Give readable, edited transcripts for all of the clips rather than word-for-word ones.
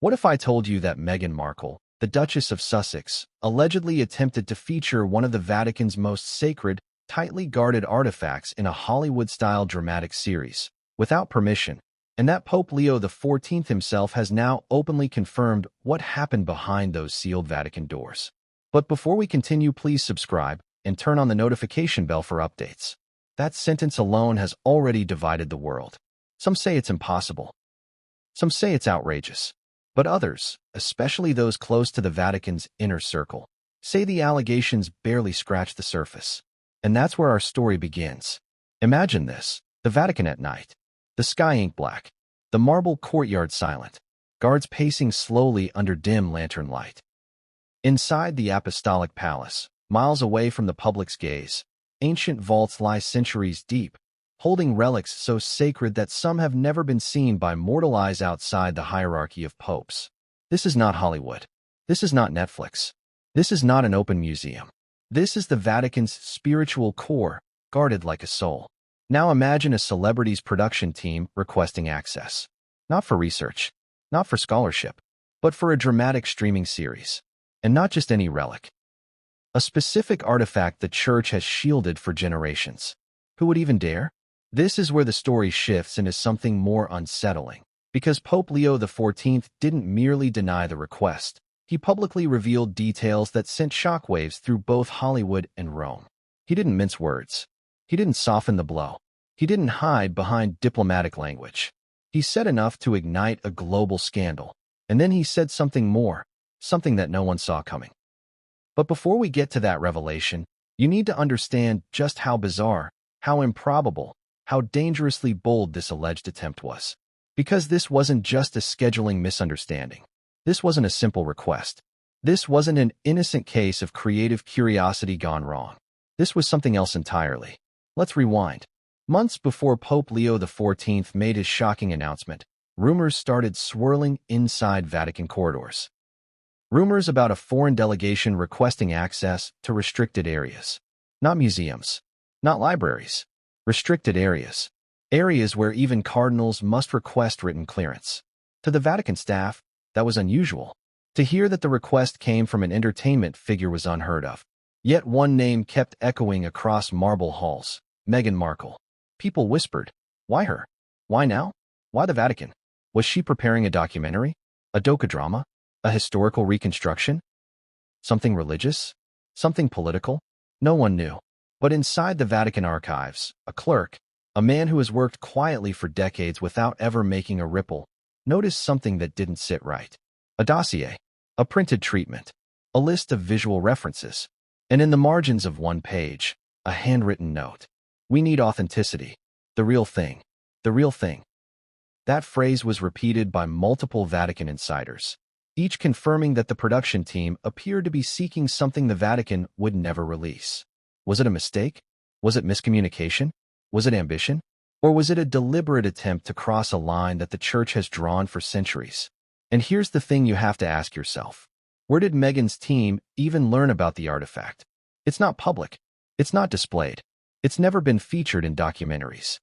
What if I told you that Meghan Markle, the Duchess of Sussex, allegedly attempted to feature one of the Vatican's most sacred, tightly guarded artifacts in a Hollywood-style dramatic series, without permission, and that Pope Leo XIV himself has now openly confirmed what happened behind those sealed Vatican doors? But before we continue, please subscribe and turn on the notification bell for updates. That sentence alone has already divided the world. Some say it's impossible. Some say it's outrageous. But others, especially those close to the Vatican's inner circle, say the allegations barely scratch the surface. And that's where our story begins. Imagine this: the Vatican at night. The sky ink black. The marble courtyard silent. Guards pacing slowly under dim lantern light. Inside the Apostolic Palace, miles away from the public's gaze, ancient vaults lie centuries deep, holding relics so sacred that some have never been seen by mortal eyes outside the hierarchy of popes. This is not Hollywood. This is not Netflix. This is not an open museum. This is the Vatican's spiritual core, guarded like a soul. Now imagine a celebrity's production team requesting access. Not for research, not for scholarship, but for a dramatic streaming series. And not just any relic. A specific artifact the Church has shielded for generations. Who would even dare? This is where the story shifts into something more unsettling. Because Pope Leo XIV didn't merely deny the request, he publicly revealed details that sent shockwaves through both Hollywood and Rome. He didn't mince words. He didn't soften the blow. He didn't hide behind diplomatic language. He said enough to ignite a global scandal. And then he said something more, something that no one saw coming. But before we get to that revelation, you need to understand just how bizarre, how improbable, how dangerously bold this alleged attempt was. Because this wasn't just a scheduling misunderstanding. This wasn't a simple request. This wasn't an innocent case of creative curiosity gone wrong. This was something else entirely. Let's rewind. Months before Pope Leo XIV made his shocking announcement, rumors started swirling inside Vatican corridors. Rumors about a foreign delegation requesting access to restricted areas. Not museums. Not libraries. Restricted areas. Areas where even cardinals must request written clearance. To the Vatican staff, that was unusual. To hear that the request came from an entertainment figure was unheard of. Yet one name kept echoing across marble halls: Meghan Markle. People whispered, why her? Why now? Why the Vatican? Was she preparing a documentary? A docudrama? A historical reconstruction? Something religious? Something political? No one knew. But inside the Vatican archives, a clerk, a man who has worked quietly for decades without ever making a ripple, noticed something that didn't sit right. A dossier, a printed treatment, a list of visual references, and in the margins of one page, a handwritten note. We need authenticity. The real thing. The real thing. That phrase was repeated by multiple Vatican insiders, each confirming that the production team appeared to be seeking something the Vatican would never release. Was it a mistake? Was it miscommunication? Was it ambition? Or was it a deliberate attempt to cross a line that the Church has drawn for centuries? And here's the thing you have to ask yourself. Where did Meghan's team even learn about the artifact? It's not public. It's not displayed. It's never been featured in documentaries.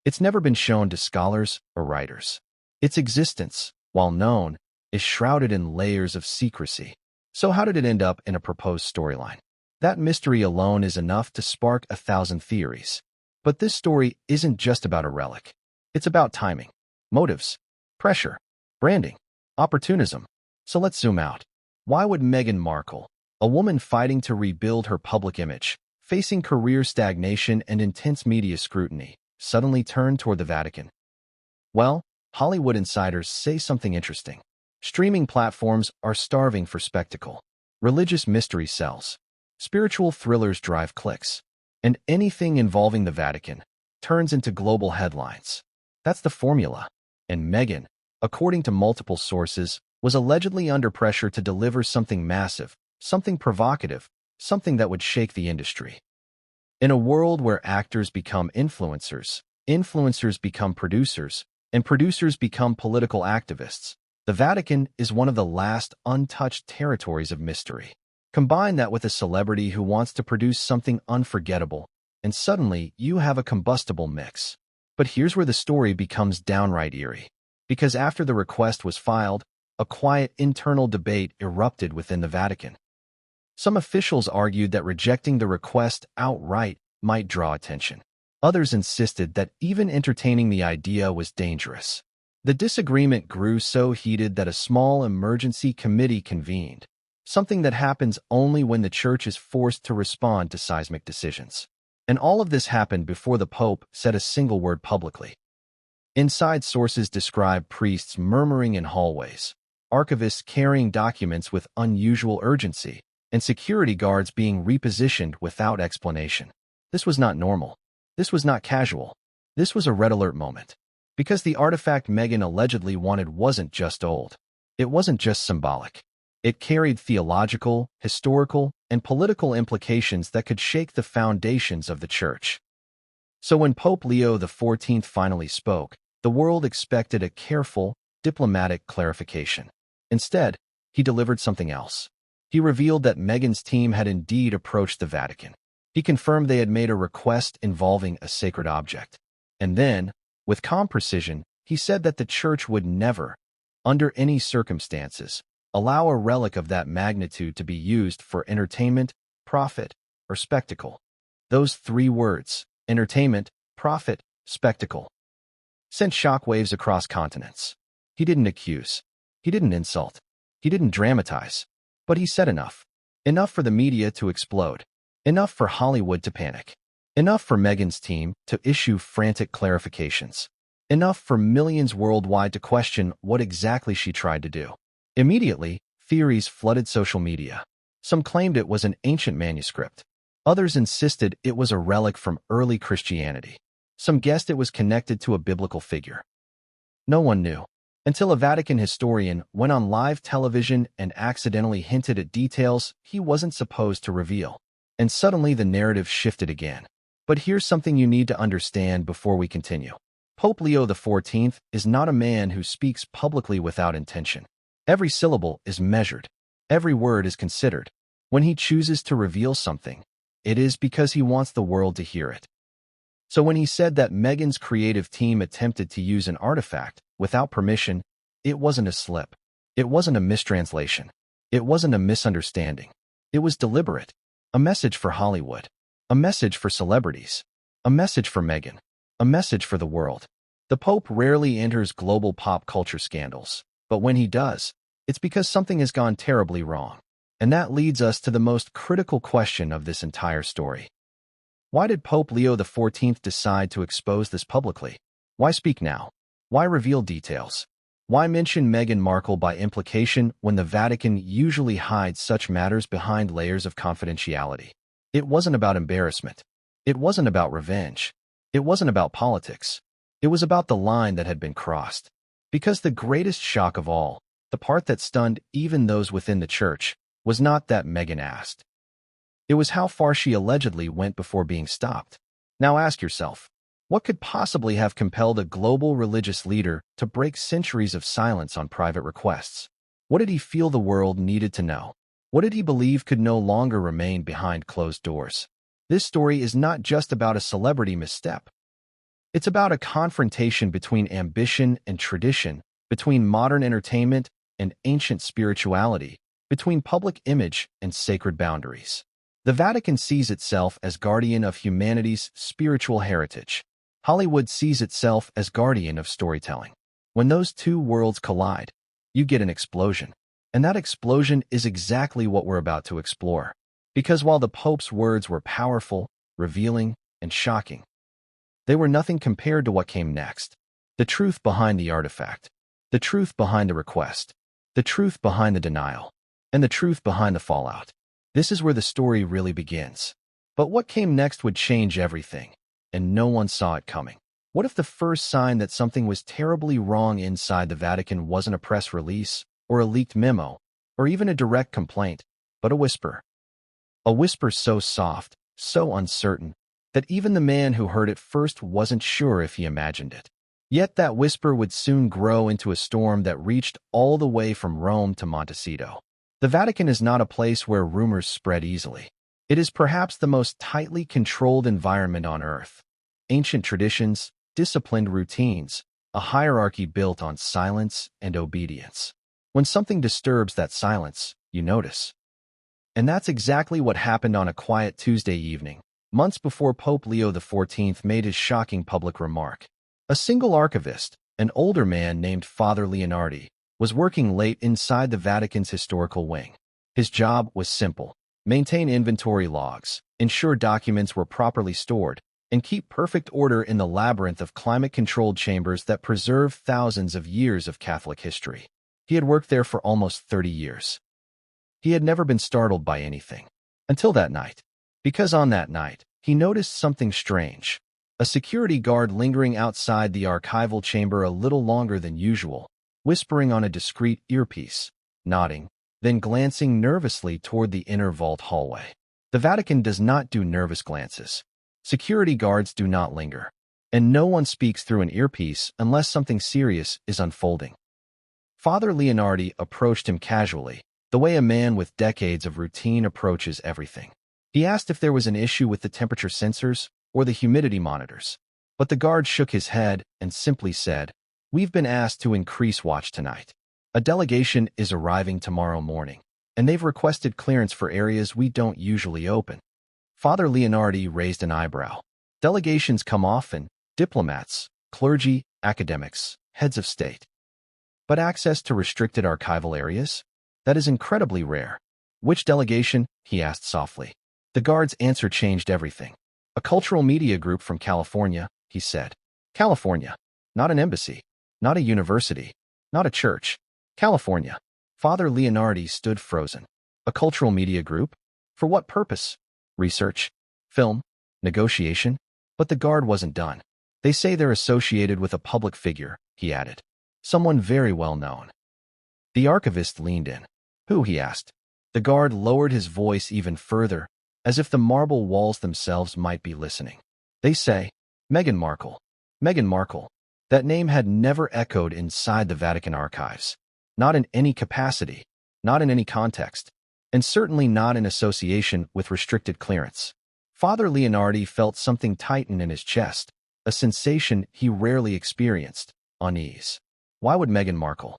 It's never been shown to scholars or writers. Its existence, while known, is shrouded in layers of secrecy. So how did it end up in a proposed storyline? That mystery alone is enough to spark 1,000 theories. But this story isn't just about a relic. It's about timing, motives, pressure, branding, opportunism. So let's zoom out. Why would Meghan Markle, a woman fighting to rebuild her public image, facing career stagnation and intense media scrutiny, suddenly turn toward the Vatican? Well, Hollywood insiders say something interesting. Streaming platforms are starving for spectacle. Religious mystery sells. Spiritual thrillers drive clicks. And anything involving the Vatican turns into global headlines. That's the formula. And Meghan, according to multiple sources, was allegedly under pressure to deliver something massive, something provocative, something that would shake the industry. In a world where actors become influencers, influencers become producers, and producers become political activists, the Vatican is one of the last untouched territories of mystery. Combine that with a celebrity who wants to produce something unforgettable, and suddenly you have a combustible mix. But here's where the story becomes downright eerie. Because after the request was filed, a quiet internal debate erupted within the Vatican. Some officials argued that rejecting the request outright might draw attention. Others insisted that even entertaining the idea was dangerous. The disagreement grew so heated that a small emergency committee convened, something that happens only when the Church is forced to respond to seismic decisions. And all of this happened before the Pope said a single word publicly. Inside sources describe priests murmuring in hallways, archivists carrying documents with unusual urgency, and security guards being repositioned without explanation. This was not normal. This was not casual. This was a red alert moment. Because the artifact Meghan allegedly wanted wasn't just old. It wasn't just symbolic. It carried theological, historical, and political implications that could shake the foundations of the Church. So when Pope Leo XIV finally spoke, the world expected a careful, diplomatic clarification. Instead, he delivered something else. He revealed that Meghan's team had indeed approached the Vatican. He confirmed they had made a request involving a sacred object. And then, with calm precision, he said that the Church would never, under any circumstances, allow a relic of that magnitude to be used for entertainment, profit, or spectacle. Those three words, entertainment, profit, spectacle, sent shockwaves across continents. He didn't accuse. He didn't insult. He didn't dramatize. But he said enough. Enough for the media to explode. Enough for Hollywood to panic. Enough for Meghan's team to issue frantic clarifications. Enough for millions worldwide to question what exactly she tried to do. Immediately, theories flooded social media. Some claimed it was an ancient manuscript. Others insisted it was a relic from early Christianity. Some guessed it was connected to a biblical figure. No one knew, until a Vatican historian went on live television and accidentally hinted at details he wasn't supposed to reveal. And suddenly the narrative shifted again. But here's something you need to understand before we continue. Pope Leo XIV is not a man who speaks publicly without intention. Every syllable is measured. Every word is considered. When he chooses to reveal something, it is because he wants the world to hear it. So when he said that Meghan's creative team attempted to use an artifact without permission, it wasn't a slip. It wasn't a mistranslation. It wasn't a misunderstanding. It was deliberate. A message for Hollywood. A message for celebrities. A message for Meghan. A message for the world. The Pope rarely enters global pop culture scandals, but when he does, it's because something has gone terribly wrong. And that leads us to the most critical question of this entire story. Why did Pope Leo XIV decide to expose this publicly? Why speak now? Why reveal details? Why mention Meghan Markle by implication when the Vatican usually hides such matters behind layers of confidentiality? It wasn't about embarrassment. It wasn't about revenge. It wasn't about politics. It was about the line that had been crossed. Because the greatest shock of all, the part that stunned even those within the Church, was not that Meghan asked. It was how far she allegedly went before being stopped. Now ask yourself, what could possibly have compelled a global religious leader to break centuries of silence on private requests? What did he feel the world needed to know? What did he believe could no longer remain behind closed doors? This story is not just about a celebrity misstep. It's about a confrontation between ambition and tradition, between modern entertainment and ancient spirituality, between public image and sacred boundaries. The Vatican sees itself as guardian of humanity's spiritual heritage. Hollywood sees itself as guardian of storytelling. When those two worlds collide, you get an explosion. And that explosion is exactly what we're about to explore. Because while the Pope's words were powerful, revealing, and shocking, they were nothing compared to what came next. The truth behind the artifact, the truth behind the request, the truth behind the denial, and the truth behind the fallout. This is where the story really begins. But what came next would change everything, and no one saw it coming. What if the first sign that something was terribly wrong inside the Vatican wasn't a press release, or a leaked memo, or even a direct complaint, but a whisper? A whisper so soft, so uncertain, that even the man who heard it first wasn't sure if he imagined it. Yet that whisper would soon grow into a storm that reached all the way from Rome to Montecito. The Vatican is not a place where rumors spread easily. It is perhaps the most tightly controlled environment on earth. Ancient traditions, disciplined routines, a hierarchy built on silence and obedience. When something disturbs that silence, you notice. And that's exactly what happened on a quiet Tuesday evening, months before Pope Leo XIV made his shocking public remark. A single archivist, an older man named Father Leonardi, was working late inside the Vatican's historical wing. His job was simple: maintain inventory logs, ensure documents were properly stored, and keep perfect order in the labyrinth of climate-controlled chambers that preserve thousands of years of Catholic history. He had worked there for almost 30 years. He had never been startled by anything. Until that night. Because on that night, he noticed something strange. A security guard lingering outside the archival chamber a little longer than usual, whispering on a discreet earpiece, nodding, then glancing nervously toward the inner vault hallway. The Vatican does not do nervous glances. Security guards do not linger. And no one speaks through an earpiece unless something serious is unfolding. Father Leonardi approached him casually, the way a man with decades of routine approaches everything. He asked if there was an issue with the temperature sensors or the humidity monitors. But the guard shook his head and simply said, "We've been asked to increase watch tonight. A delegation is arriving tomorrow morning, and they've requested clearance for areas we don't usually open." Father Leonardi raised an eyebrow. Delegations come often: diplomats, clergy, academics, heads of state. But access to restricted archival areas? That is incredibly rare. "Which delegation?" he asked softly. The guard's answer changed everything. "A cultural media group from California," he said. "California. Not an embassy. Not a university. Not a church. California." Father Leonardi stood frozen. A cultural media group? For what purpose? Research? Film? Negotiation? But the guard wasn't done. "They say they're associated with a public figure," he added. "Someone very well known." The archivist leaned in. "Who?" he asked. The guard lowered his voice even further, as if the marble walls themselves might be listening. "They say, Meghan Markle." Meghan Markle. That name had never echoed inside the Vatican archives. Not in any capacity, not in any context, and certainly not in association with restricted clearance. Father Leonardi felt something tighten in his chest, a sensation he rarely experienced: unease. Why would Meghan Markle,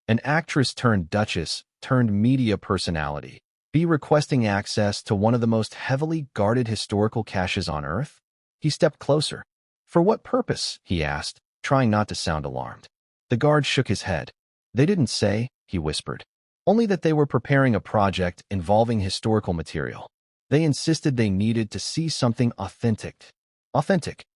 an actress turned duchess turned media personality, be requesting access to one of the most heavily guarded historical caches on Earth? He stepped closer. "For what purpose?" he asked, trying not to sound alarmed. The guard shook his head. "They didn't say," he whispered. "Only that they were preparing a project involving historical material. They insisted they needed to see something authentic." Authentic.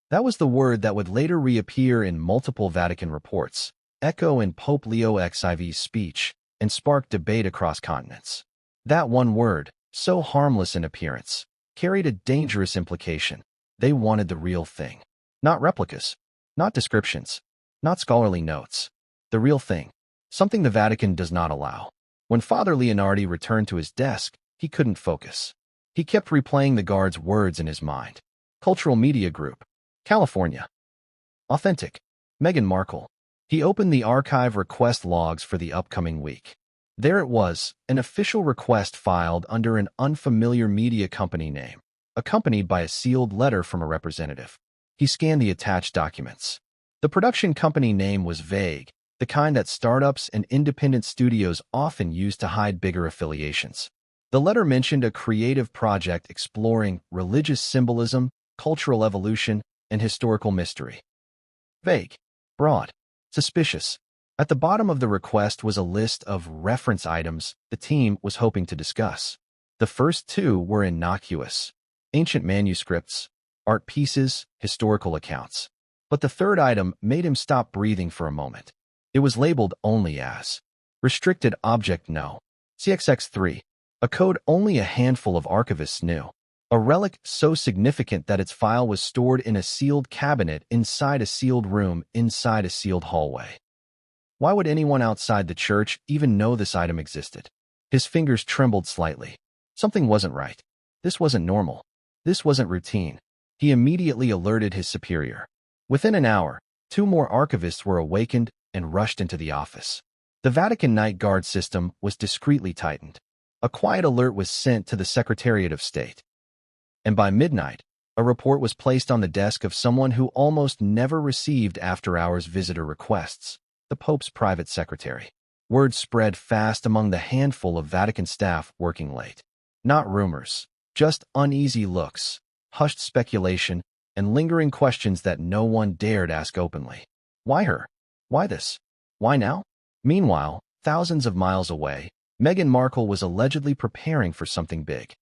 That was the word that would later reappear in multiple Vatican reports, echo in Pope Leo XIV's speech, and spark debate across continents. That one word, so harmless in appearance, carried a dangerous implication. They wanted the real thing. Not replicas. Not descriptions. Not scholarly notes. The real thing. Something the Vatican does not allow. When Father Leonardi returned to his desk, he couldn't focus. He kept replaying the guard's words in his mind. Cultural media group. California. Authentic. Meghan Markle. He opened the archive request logs for the upcoming week. There it was, an official request filed under an unfamiliar media company name, accompanied by a sealed letter from a representative. He scanned the attached documents. The production company name was vague, the kind that startups and independent studios often use to hide bigger affiliations. The letter mentioned a creative project exploring religious symbolism, cultural evolution, and historical mystery. Vague. Broad. Suspicious. At the bottom of the request was a list of reference items the team was hoping to discuss. The first two were innocuous: ancient manuscripts, art pieces, historical accounts. But the third item made him stop breathing for a moment. It was labeled only as Restricted Object No. CXX3, a code only a handful of archivists knew. A relic so significant that its file was stored in a sealed cabinet inside a sealed room inside a sealed hallway. Why would anyone outside the church even know this item existed? His fingers trembled slightly. Something wasn't right. This wasn't normal. This wasn't routine. He immediately alerted his superior. Within an hour, 2 more archivists were awakened and rushed into the office. The Vatican Night Guard system was discreetly tightened. A quiet alert was sent to the Secretariat of State. And by midnight, a report was placed on the desk of someone who almost never received after-hours visitor requests: the Pope's private secretary. Word spread fast among the handful of Vatican staff working late. Not rumors, just uneasy looks, hushed speculation, and lingering questions that no one dared ask openly. Why her? Why this? Why now? Meanwhile, thousands of miles away, Meghan Markle was allegedly preparing for something big.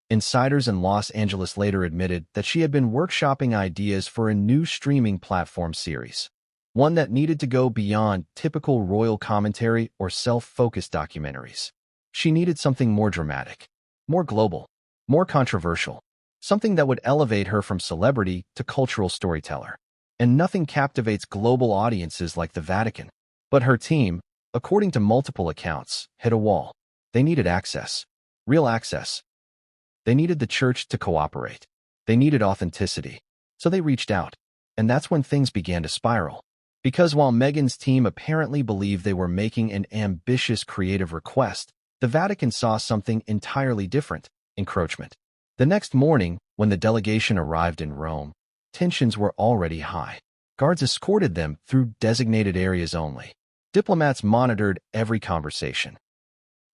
Insiders in Los Angeles later admitted that she had been workshopping ideas for a new streaming platform series, one that needed to go beyond typical royal commentary or self-focused documentaries. She needed something more dramatic, more global, more controversial, something that would elevate her from celebrity to cultural storyteller. And nothing captivates global audiences like the Vatican. But her team, according to multiple accounts, hit a wall. They needed access. Real access. They needed the church to cooperate. They needed authenticity. So they reached out. And that's when things began to spiral. Because while Meghan's team apparently believed they were making an ambitious creative request, the Vatican saw something entirely different: encroachment. The next morning, when the delegation arrived in Rome, tensions were already high. Guards escorted them through designated areas only. Diplomats monitored every conversation.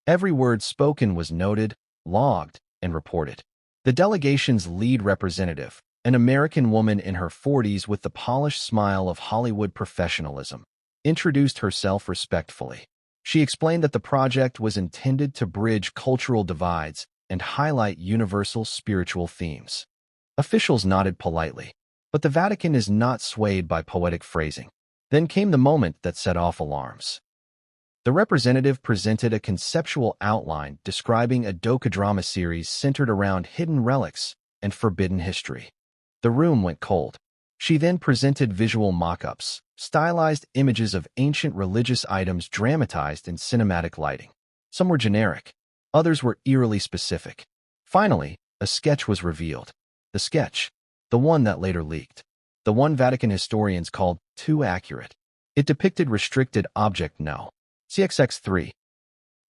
Every word spoken was noted, logged, and reported. The delegation's lead representative, an American woman in her 40s with the polished smile of Hollywood professionalism, introduced herself respectfully. She explained that the project was intended to bridge cultural divides and highlight universal spiritual themes. Officials nodded politely, but the Vatican is not swayed by poetic phrasing. Then came the moment that set off alarms. The representative presented a conceptual outline describing a docudrama series centered around hidden relics and forbidden history. The room went cold. She then presented visual mock-ups, stylized images of ancient religious items dramatized in cinematic lighting. Some were generic, others were eerily specific. Finally, a sketch was revealed. The sketch, the one that later leaked. The one Vatican historians called too accurate. It depicted restricted object No. CXX3.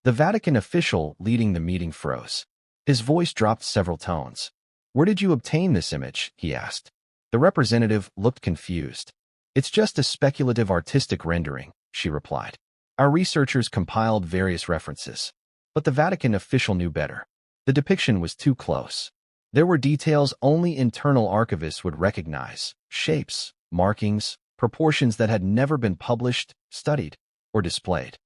The Vatican official leading the meeting froze. His voice dropped several tones. "Where did you obtain this image?" he asked. The representative looked confused. "It's just a speculative artistic rendering," she replied. "Our researchers compiled various references." But the Vatican official knew better. The depiction was too close. There were details only internal archivists would recognize: shapes, markings, proportions that had never been published, studied, or displayed.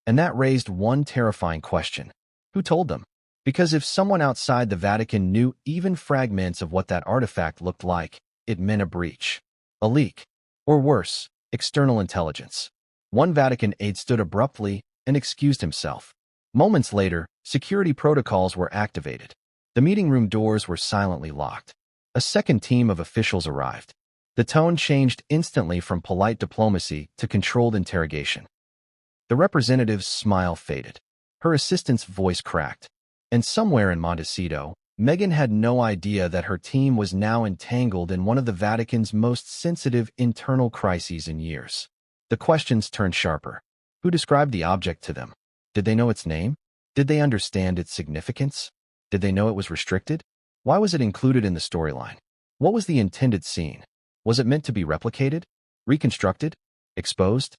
And that raised one terrifying question. Who told them? Because if someone outside the Vatican knew even fragments of what that artifact looked like, it meant a breach, a leak, or worse, external intelligence. One Vatican aide stood abruptly and excused himself. Moments later, security protocols were activated. The meeting room doors were silently locked. A second team of officials arrived. The tone changed instantly from polite diplomacy to controlled interrogation. The representative's smile faded. Her assistant's voice cracked. And somewhere in Montecito, Meghan had no idea that her team was now entangled in one of the Vatican's most sensitive internal crises in years. The questions turned sharper. Who described the object to them? Did they know its name? Did they understand its significance? Did they know it was restricted? Why was it included in the storyline? What was the intended scene? Was it meant to be replicated? Reconstructed? Exposed?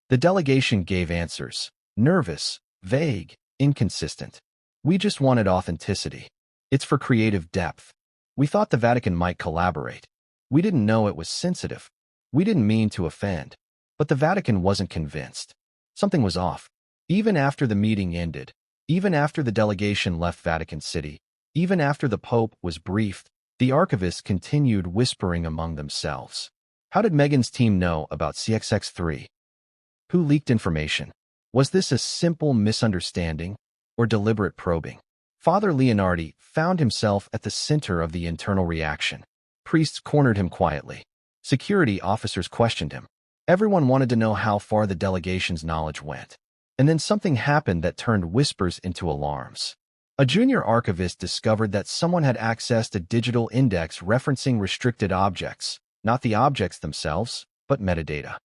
The delegation gave answers. Nervous, vague, inconsistent. "We just wanted authenticity. It's for creative depth. We thought the Vatican might collaborate. We didn't know it was sensitive. We didn't mean to offend." But the Vatican wasn't convinced. Something was off. Even after the meeting ended, even after the delegation left Vatican City, even after the Pope was briefed, the archivists continued whispering among themselves. How did Meghan's team know about CXX3? Who leaked information? Was this a simple misunderstanding or deliberate probing? Father Leonardi found himself at the center of the internal reaction. Priests cornered him quietly. Security officers questioned him. Everyone wanted to know how far the delegation's knowledge went. And then something happened that turned whispers into alarms. A junior archivist discovered that someone had accessed a digital index referencing restricted objects, not the objects themselves, but metadata.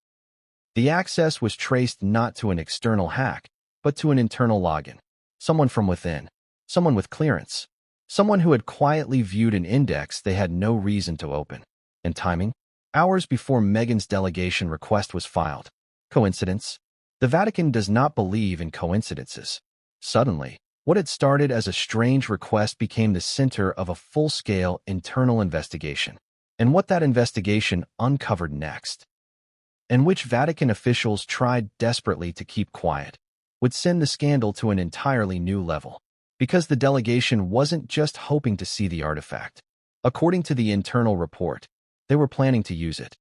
The access was traced not to an external hack, but to an internal login. Someone from within. Someone with clearance. Someone who had quietly viewed an index they had no reason to open. And timing? Hours before Meghan's delegation request was filed. Coincidence? The Vatican does not believe in coincidences. Suddenly, what had started as a strange request became the center of a full-scale internal investigation. And what that investigation uncovered next, and which Vatican officials tried desperately to keep quiet, would send the scandal to an entirely new level. Because the delegation wasn't just hoping to see the artifact. According to the internal report, they were planning to use it.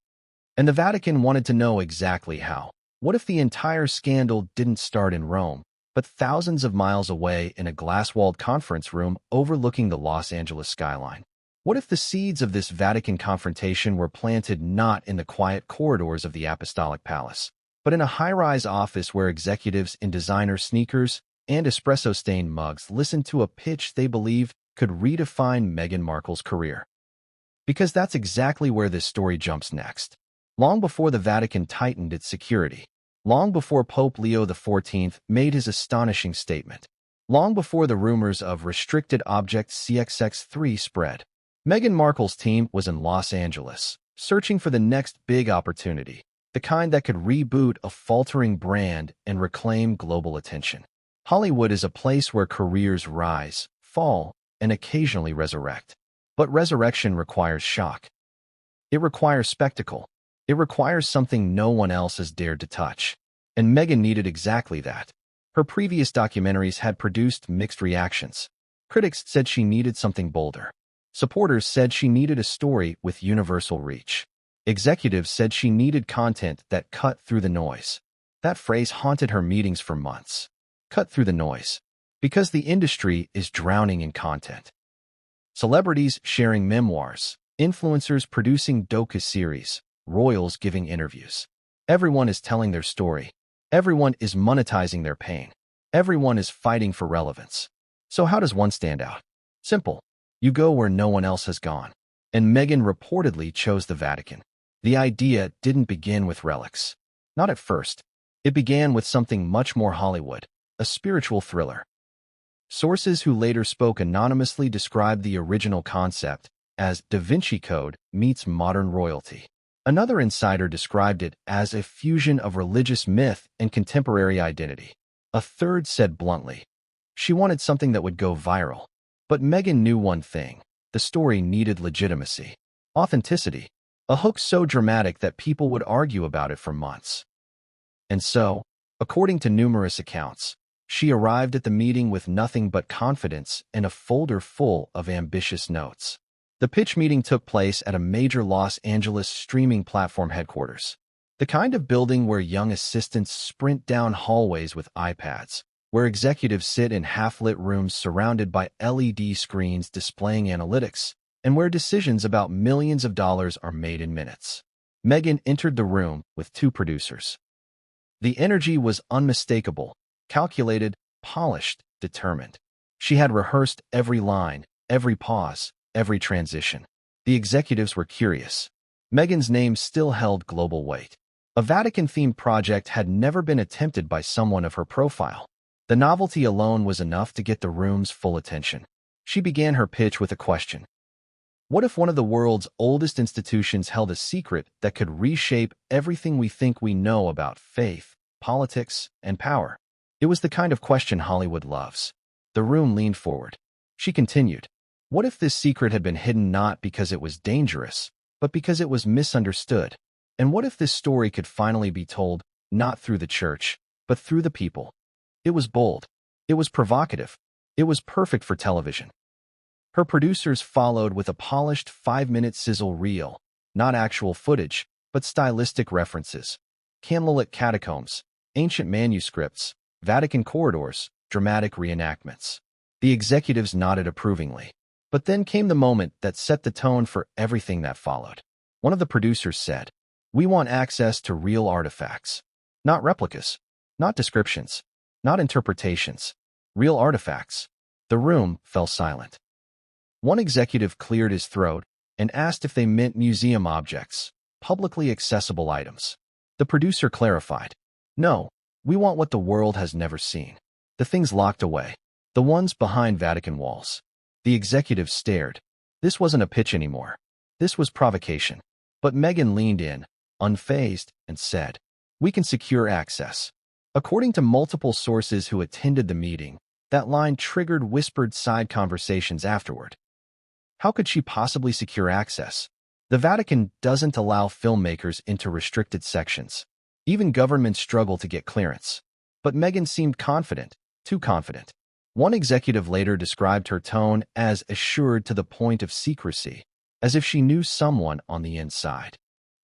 And the Vatican wanted to know exactly how. What if the entire scandal didn't start in Rome, but thousands of miles away in a glass-walled conference room overlooking the Los Angeles skyline? What if the seeds of this Vatican confrontation were planted not in the quiet corridors of the Apostolic Palace, but in a high-rise office where executives in designer sneakers and espresso-stained mugs listened to a pitch they believed could redefine Meghan Markle's career? Because that's exactly where this story jumps next. Long before the Vatican tightened its security, long before Pope Leo XIV made his astonishing statement, long before the rumors of restricted object CXX3 spread, Meghan Markle's team was in Los Angeles, searching for the next big opportunity, the kind that could reboot a faltering brand and reclaim global attention. Hollywood is a place where careers rise, fall, and occasionally resurrect. But resurrection requires shock. It requires spectacle. It requires something no one else has dared to touch. And Meghan needed exactly that. Her previous documentaries had produced mixed reactions. Critics said she needed something bolder. Supporters said she needed a story with universal reach. Executives said she needed content that cut through the noise. That phrase haunted her meetings for months. Cut through the noise. Because the industry is drowning in content. Celebrities sharing memoirs, influencers producing docu-series, royals giving interviews. Everyone is telling their story. Everyone is monetizing their pain. Everyone is fighting for relevance. So how does one stand out? Simple. You go where no one else has gone. And Meghan reportedly chose the Vatican. The idea didn't begin with relics. Not at first. It began with something much more Hollywood, a spiritual thriller. Sources who later spoke anonymously described the original concept as Da Vinci Code meets modern royalty. Another insider described it as a fusion of religious myth and contemporary identity. A third said bluntly, she wanted something that would go viral. But Meghan knew one thing. The story needed legitimacy, authenticity, a hook so dramatic that people would argue about it for months. And so, according to numerous accounts, she arrived at the meeting with nothing but confidence and a folder full of ambitious notes. The pitch meeting took place at a major Los Angeles streaming platform headquarters, the kind of building where young assistants sprint down hallways with iPads, where executives sit in half-lit rooms surrounded by LED screens displaying analytics, and where decisions about millions of dollars are made in minutes. Meghan entered the room with two producers. The energy was unmistakable, calculated, polished, determined. She had rehearsed every line, every pause, every transition. The executives were curious. Meghan's name still held global weight. A Vatican-themed project had never been attempted by someone of her profile. The novelty alone was enough to get the room's full attention. She began her pitch with a question. What if one of the world's oldest institutions held a secret that could reshape everything we think we know about faith, politics, and power? It was the kind of question Hollywood loves. The room leaned forward. She continued. What if this secret had been hidden not because it was dangerous, but because it was misunderstood? And what if this story could finally be told, not through the church, but through the people? It was bold. It was provocative. It was perfect for television. Her producers followed with a polished 5-minute sizzle reel, not actual footage, but stylistic references. Candlelit catacombs, ancient manuscripts, Vatican corridors, dramatic reenactments. The executives nodded approvingly. But then came the moment that set the tone for everything that followed. One of the producers said, "We want access to real artifacts. Not replicas. Not descriptions. Not interpretations. Real artifacts." The room fell silent. One executive cleared his throat and asked if they meant museum objects, publicly accessible items. The producer clarified, "No, we want what the world has never seen. The things locked away. The ones behind Vatican walls." The executive stared. This wasn't a pitch anymore. This was provocation. But Meghan leaned in, unfazed, and said, "We can secure access. According to multiple sources who attended the meeting, that line triggered whispered side conversations afterward. How could she possibly secure access? The Vatican doesn't allow filmmakers into restricted sections. Even governments struggle to get clearance. But Meghan seemed confident, too confident. One executive later described her tone as assured to the point of secrecy, as if she knew someone on the inside.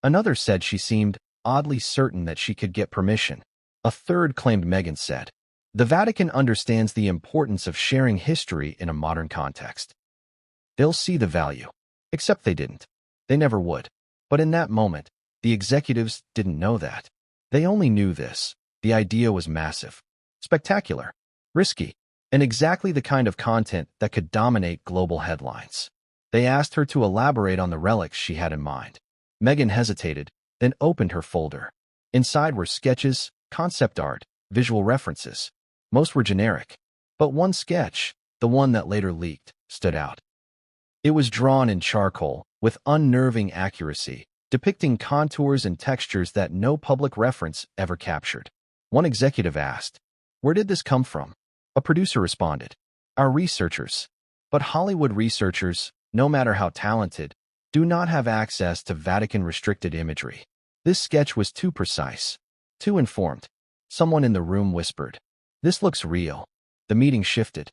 Another said she seemed oddly certain that she could get permission. A third claimed Meghan said, "The Vatican understands the importance of sharing history in a modern context. They'll see the value." Except they didn't. They never would. But in that moment, the executives didn't know that. They only knew this. The idea was massive, spectacular, risky, and exactly the kind of content that could dominate global headlines. They asked her to elaborate on the relics she had in mind. Meghan hesitated, then opened her folder. Inside were sketches, concept art, visual references. Most were generic. But one sketch, the one that later leaked, stood out. It was drawn in charcoal, with unnerving accuracy, depicting contours and textures that no public reference ever captured. One executive asked, "Where did this come from?" A producer responded, "Our researchers." But Hollywood researchers, no matter how talented, do not have access to Vatican-restricted imagery. This sketch was too precise, too informed. Someone in the room whispered, "This looks real." The meeting shifted.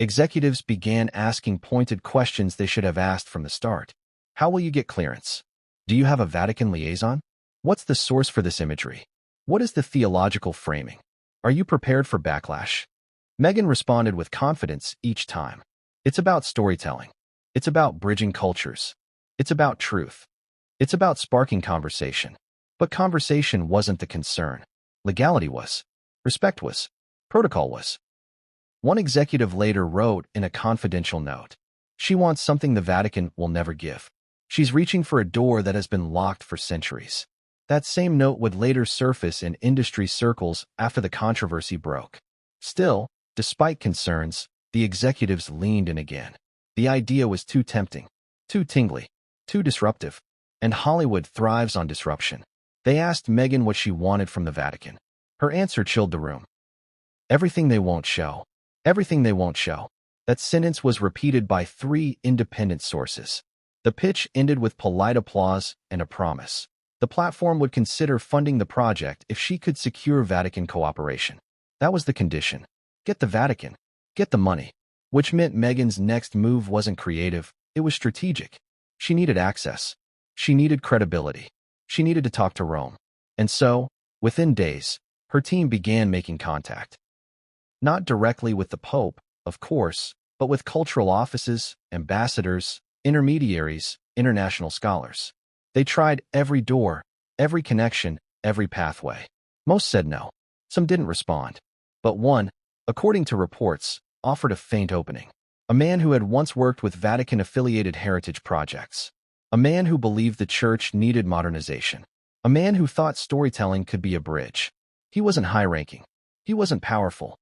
Executives began asking pointed questions they should have asked from the start. How will you get clearance? Do you have a Vatican liaison? What's the source for this imagery? What is the theological framing? Are you prepared for backlash? Meghan responded with confidence each time. It's about storytelling. It's about bridging cultures. It's about truth. It's about sparking conversation. But conversation wasn't the concern. Legality was. Respect was. Protocol was. One executive later wrote in a confidential note, "She wants something the Vatican will never give. She's reaching for a door that has been locked for centuries." That same note would later surface in industry circles after the controversy broke. Still, despite concerns, the executives leaned in again. The idea was too tempting, too tingly, too disruptive, and Hollywood thrives on disruption. They asked Meghan what she wanted from the Vatican. Her answer chilled the room. "Everything they won't show. Everything they won't show." That sentence was repeated by 3 independent sources. The pitch ended with polite applause and a promise. The platform would consider funding the project if she could secure Vatican cooperation. That was the condition. Get the Vatican. Get the money. Which meant Meghan's next move wasn't creative, it was strategic. She needed access. She needed credibility. She needed to talk to Rome. And so, within days, her team began making contact. Not directly with the Pope, of course, but with cultural offices, ambassadors, intermediaries, international scholars. They tried every door, every connection, every pathway. Most said no. Some didn't respond. But one, according to reports, offered a faint opening. A man who had once worked with Vatican-affiliated heritage projects. A man who believed the church needed modernization. A man who thought storytelling could be a bridge. He wasn't high-ranking. He wasn't powerful.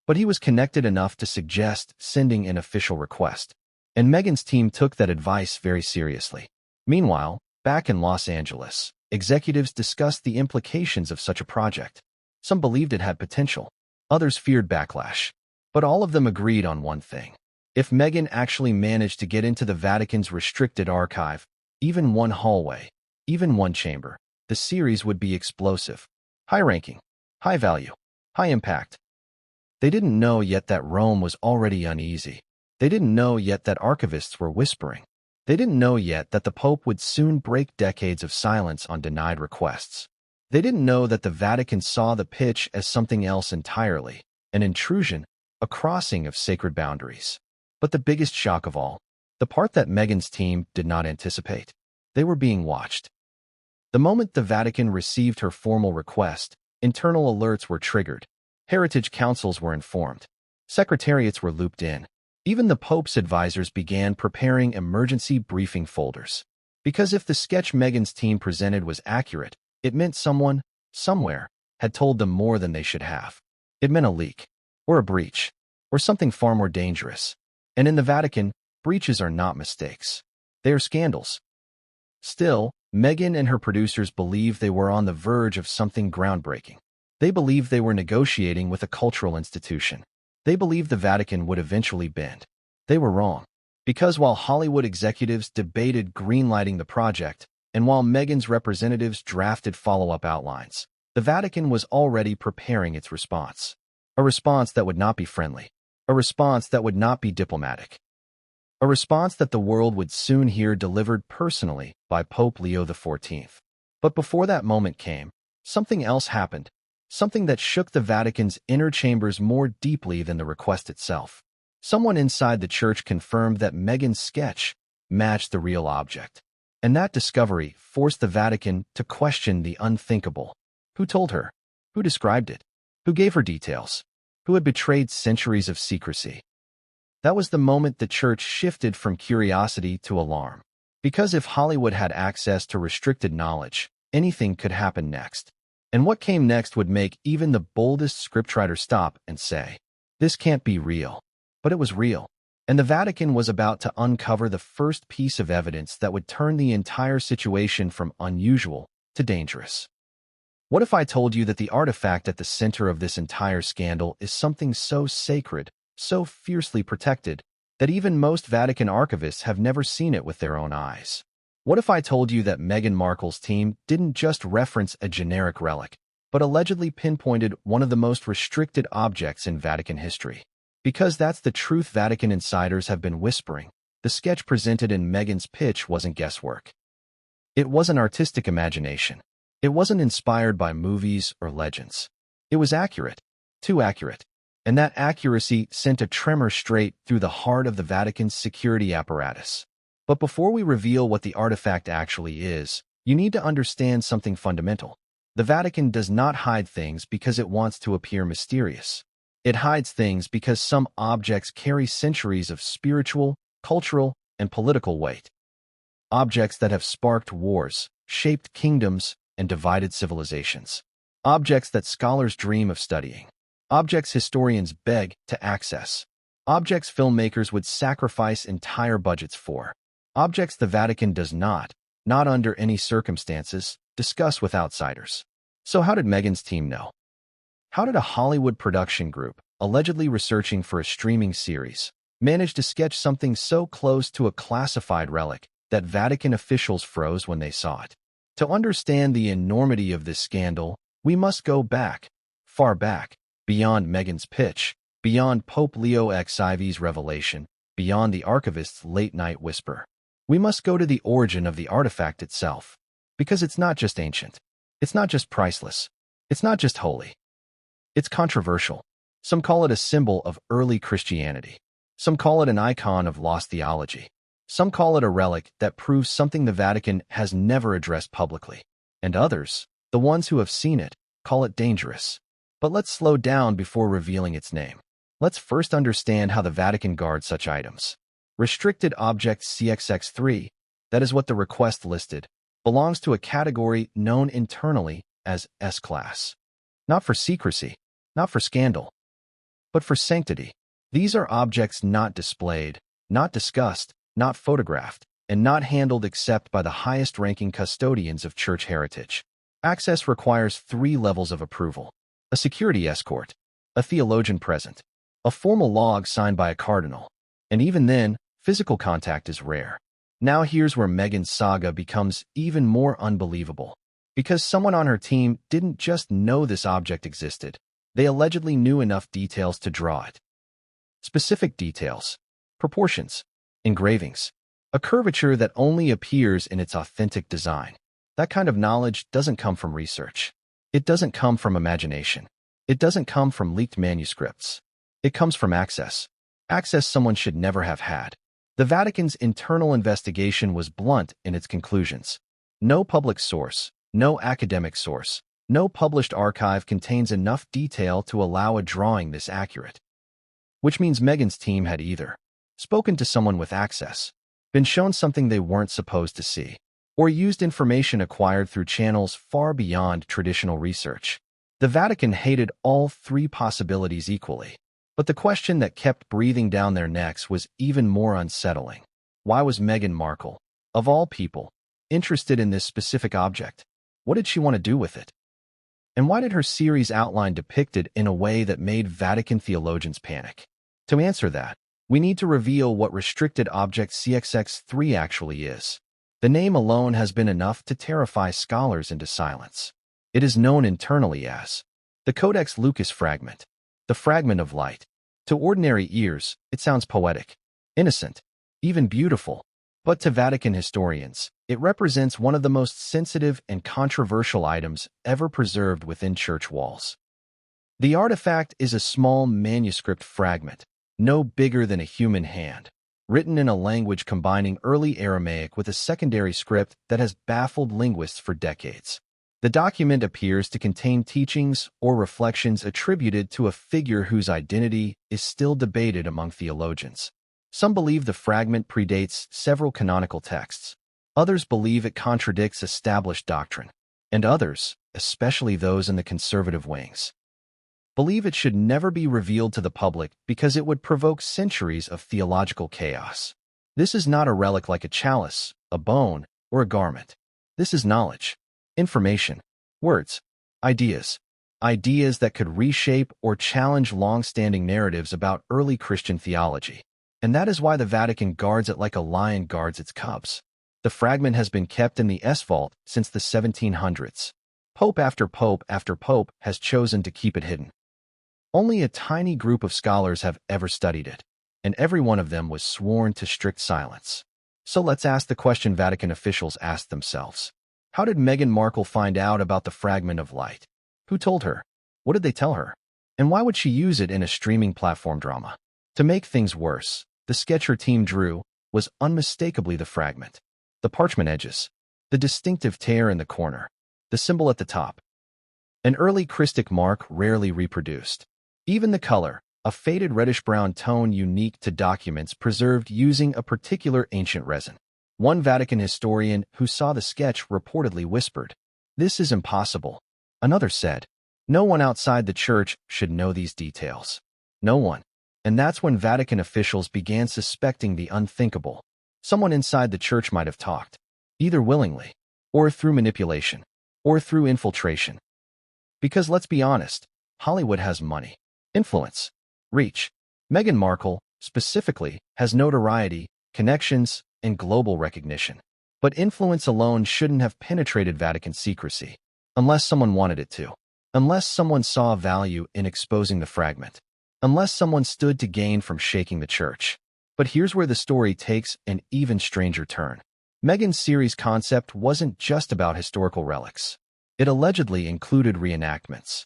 But he was connected enough to suggest sending an official request. And Meghan's team took that advice very seriously. Meanwhile, back in Los Angeles, executives discussed the implications of such a project. Some believed it had potential. Others feared backlash. But all of them agreed on one thing. If Meghan actually managed to get into the Vatican's restricted archive, even one hallway, even one chamber, the series would be explosive. High-ranking, high-value, high-impact. They didn't know yet that Rome was already uneasy. They didn't know yet that archivists were whispering. They didn't know yet that the Pope would soon break decades of silence on denied requests. They didn't know that the Vatican saw the pitch as something else entirely, an intrusion, a crossing of sacred boundaries. But the biggest shock of all, the part that Meghan's team did not anticipate. They were being watched. The moment the Vatican received her formal request, internal alerts were triggered. Heritage councils were informed. Secretariats were looped in. Even the Pope's advisors began preparing emergency briefing folders. Because if the sketch Meghan's team presented was accurate, it meant someone, somewhere, had told them more than they should have. It meant a leak, or a breach, or something far more dangerous. And in the Vatican, breaches are not mistakes. They are scandals. Still, Meghan and her producers believed they were on the verge of something groundbreaking. They believed they were negotiating with a cultural institution. They believed the Vatican would eventually bend. They were wrong. Because while Hollywood executives debated greenlighting the project, and while Meghan's representatives drafted follow-up outlines, the Vatican was already preparing its response. A response that would not be friendly. A response that would not be diplomatic. A response that the world would soon hear delivered personally by Pope Leo XIV. But before that moment came, something else happened, something that shook the Vatican's inner chambers more deeply than the request itself. Someone inside the church confirmed that Meghan's sketch matched the real object. And that discovery forced the Vatican to question the unthinkable. Who told her? Who described it? Who gave her details? Who had betrayed centuries of secrecy? That was the moment the church shifted from curiosity to alarm. Because if Hollywood had access to restricted knowledge, anything could happen next. And what came next would make even the boldest scriptwriter stop and say, "This can't be real." But it was real. And the Vatican was about to uncover the first piece of evidence that would turn the entire situation from unusual to dangerous. What if I told you that the artifact at the center of this entire scandal is something so sacred, so fiercely protected, that even most Vatican archivists have never seen it with their own eyes? What if I told you that Meghan Markle's team didn't just reference a generic relic, but allegedly pinpointed one of the most restricted objects in Vatican history? Because that's the truth Vatican insiders have been whispering. The sketch presented in Meghan's pitch wasn't guesswork. It wasn't artistic imagination. It wasn't inspired by movies or legends. It was accurate, too accurate. And that accuracy sent a tremor straight through the heart of the Vatican's security apparatus. But before we reveal what the artifact actually is, you need to understand something fundamental. The Vatican does not hide things because it wants to appear mysterious. It hides things because some objects carry centuries of spiritual, cultural, and political weight. Objects that have sparked wars, shaped kingdoms, and divided civilizations. Objects that scholars dream of studying. Objects historians beg to access. Objects filmmakers would sacrifice entire budgets for. Objects the Vatican does not under any circumstances, discuss with outsiders. So how did Meghan's team know? How did a Hollywood production group, allegedly researching for a streaming series, manage to sketch something so close to a classified relic that Vatican officials froze when they saw it? To understand the enormity of this scandal, we must go back, far back, beyond Meghan's pitch, beyond Pope Leo XIV's revelation, beyond the archivist's late-night whisper. We must go to the origin of the artifact itself, because it's not just ancient, it's not just priceless, it's not just holy. It's controversial. Some call it a symbol of early Christianity. Some call it an icon of lost theology. Some call it a relic that proves something the Vatican has never addressed publicly. And others, the ones who have seen it, call it dangerous. But let's slow down before revealing its name. Let's first understand how the Vatican guards such items. Restricted Object CXX3, that is what the request listed, belongs to a category known internally as S-Class. Not for secrecy, not for scandal, but for sanctity. These are objects not displayed, not discussed, not photographed, and not handled except by the highest-ranking custodians of church heritage. Access requires 3 levels of approval: a security escort, a theologian present, a formal log signed by a cardinal, and even then, physical contact is rare. Now here's where Meghan's saga becomes even more unbelievable. Because someone on her team didn't just know this object existed, they allegedly knew enough details to draw it. Specific details, proportions, engravings, a curvature that only appears in its authentic design. That kind of knowledge doesn't come from research. It doesn't come from imagination. It doesn't come from leaked manuscripts. It comes from access. Access someone should never have had. The Vatican's internal investigation was blunt in its conclusions. No public source, no academic source, no published archive contains enough detail to allow a drawing this accurate. Which means Meghan's team had either spoken to someone with access, been shown something they weren't supposed to see, or used information acquired through channels far beyond traditional research. The Vatican hated all 3 possibilities equally. But the question that kept breathing down their necks was even more unsettling. Why was Meghan Markle, of all people, interested in this specific object? What did she want to do with it? And why did her series outline depicted in a way that made Vatican theologians panic? To answer that, we need to reveal what restricted object CXX3 actually is. The name alone has been enough to terrify scholars into silence. It is known internally as the Codex Lucas fragment, the fragment of light. To ordinary ears, it sounds poetic, innocent, even beautiful. But to Vatican historians, it represents one of the most sensitive and controversial items ever preserved within church walls. The artifact is a small manuscript fragment, no bigger than a human hand, written in a language combining early Aramaic with a secondary script that has baffled linguists for decades. The document appears to contain teachings or reflections attributed to a figure whose identity is still debated among theologians. Some believe the fragment predates several canonical texts. Others believe it contradicts established doctrine. And others, especially those in the conservative wings, believe it should never be revealed to the public because it would provoke centuries of theological chaos. This is not a relic like a chalice, a bone, or a garment. This is knowledge, information, words, ideas that could reshape or challenge long-standing narratives about early Christian theology. And that is why the Vatican guards it like a lion guards its cubs. The fragment has been kept in the S-vault since the 1700s. Pope after pope after pope has chosen to keep it hidden. Only a tiny group of scholars have ever studied it, and every one of them was sworn to strict silence. So let's ask the question Vatican officials asked themselves. How did Meghan Markle find out about the fragment of light? Who told her? What did they tell her? And why would she use it in a streaming platform drama? To make things worse, the sketch her team drew was unmistakably the fragment. The parchment edges, the distinctive tear in the corner, the symbol at the top. An early Christic mark rarely reproduced. Even the color, a faded reddish-brown tone unique to documents preserved using a particular ancient resin. One Vatican historian who saw the sketch reportedly whispered, "This is impossible." Another said, "No one outside the church should know these details. No one." And that's when Vatican officials began suspecting the unthinkable. Someone inside the church might have talked, either willingly, or through manipulation, or through infiltration. Because let's be honest, Hollywood has money, influence, reach. Meghan Markle, specifically, has notoriety, connections, and global recognition. But influence alone shouldn't have penetrated Vatican secrecy, unless someone wanted it to. Unless someone saw value in exposing the fragment. Unless someone stood to gain from shaking the church. But here's where the story takes an even stranger turn. Meghan's series concept wasn't just about historical relics. It allegedly included reenactments,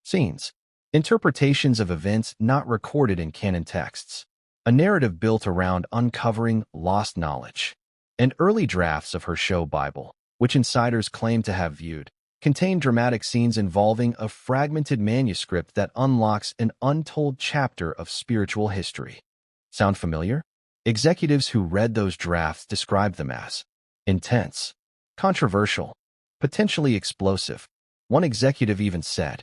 scenes, interpretations of events not recorded in canon texts, a narrative built around uncovering lost knowledge. And early drafts of her show Bible, which insiders claim to have viewed, contain dramatic scenes involving a fragmented manuscript that unlocks an untold chapter of spiritual history. Sound familiar? Executives who read those drafts described them as intense, controversial, potentially explosive. One executive even said,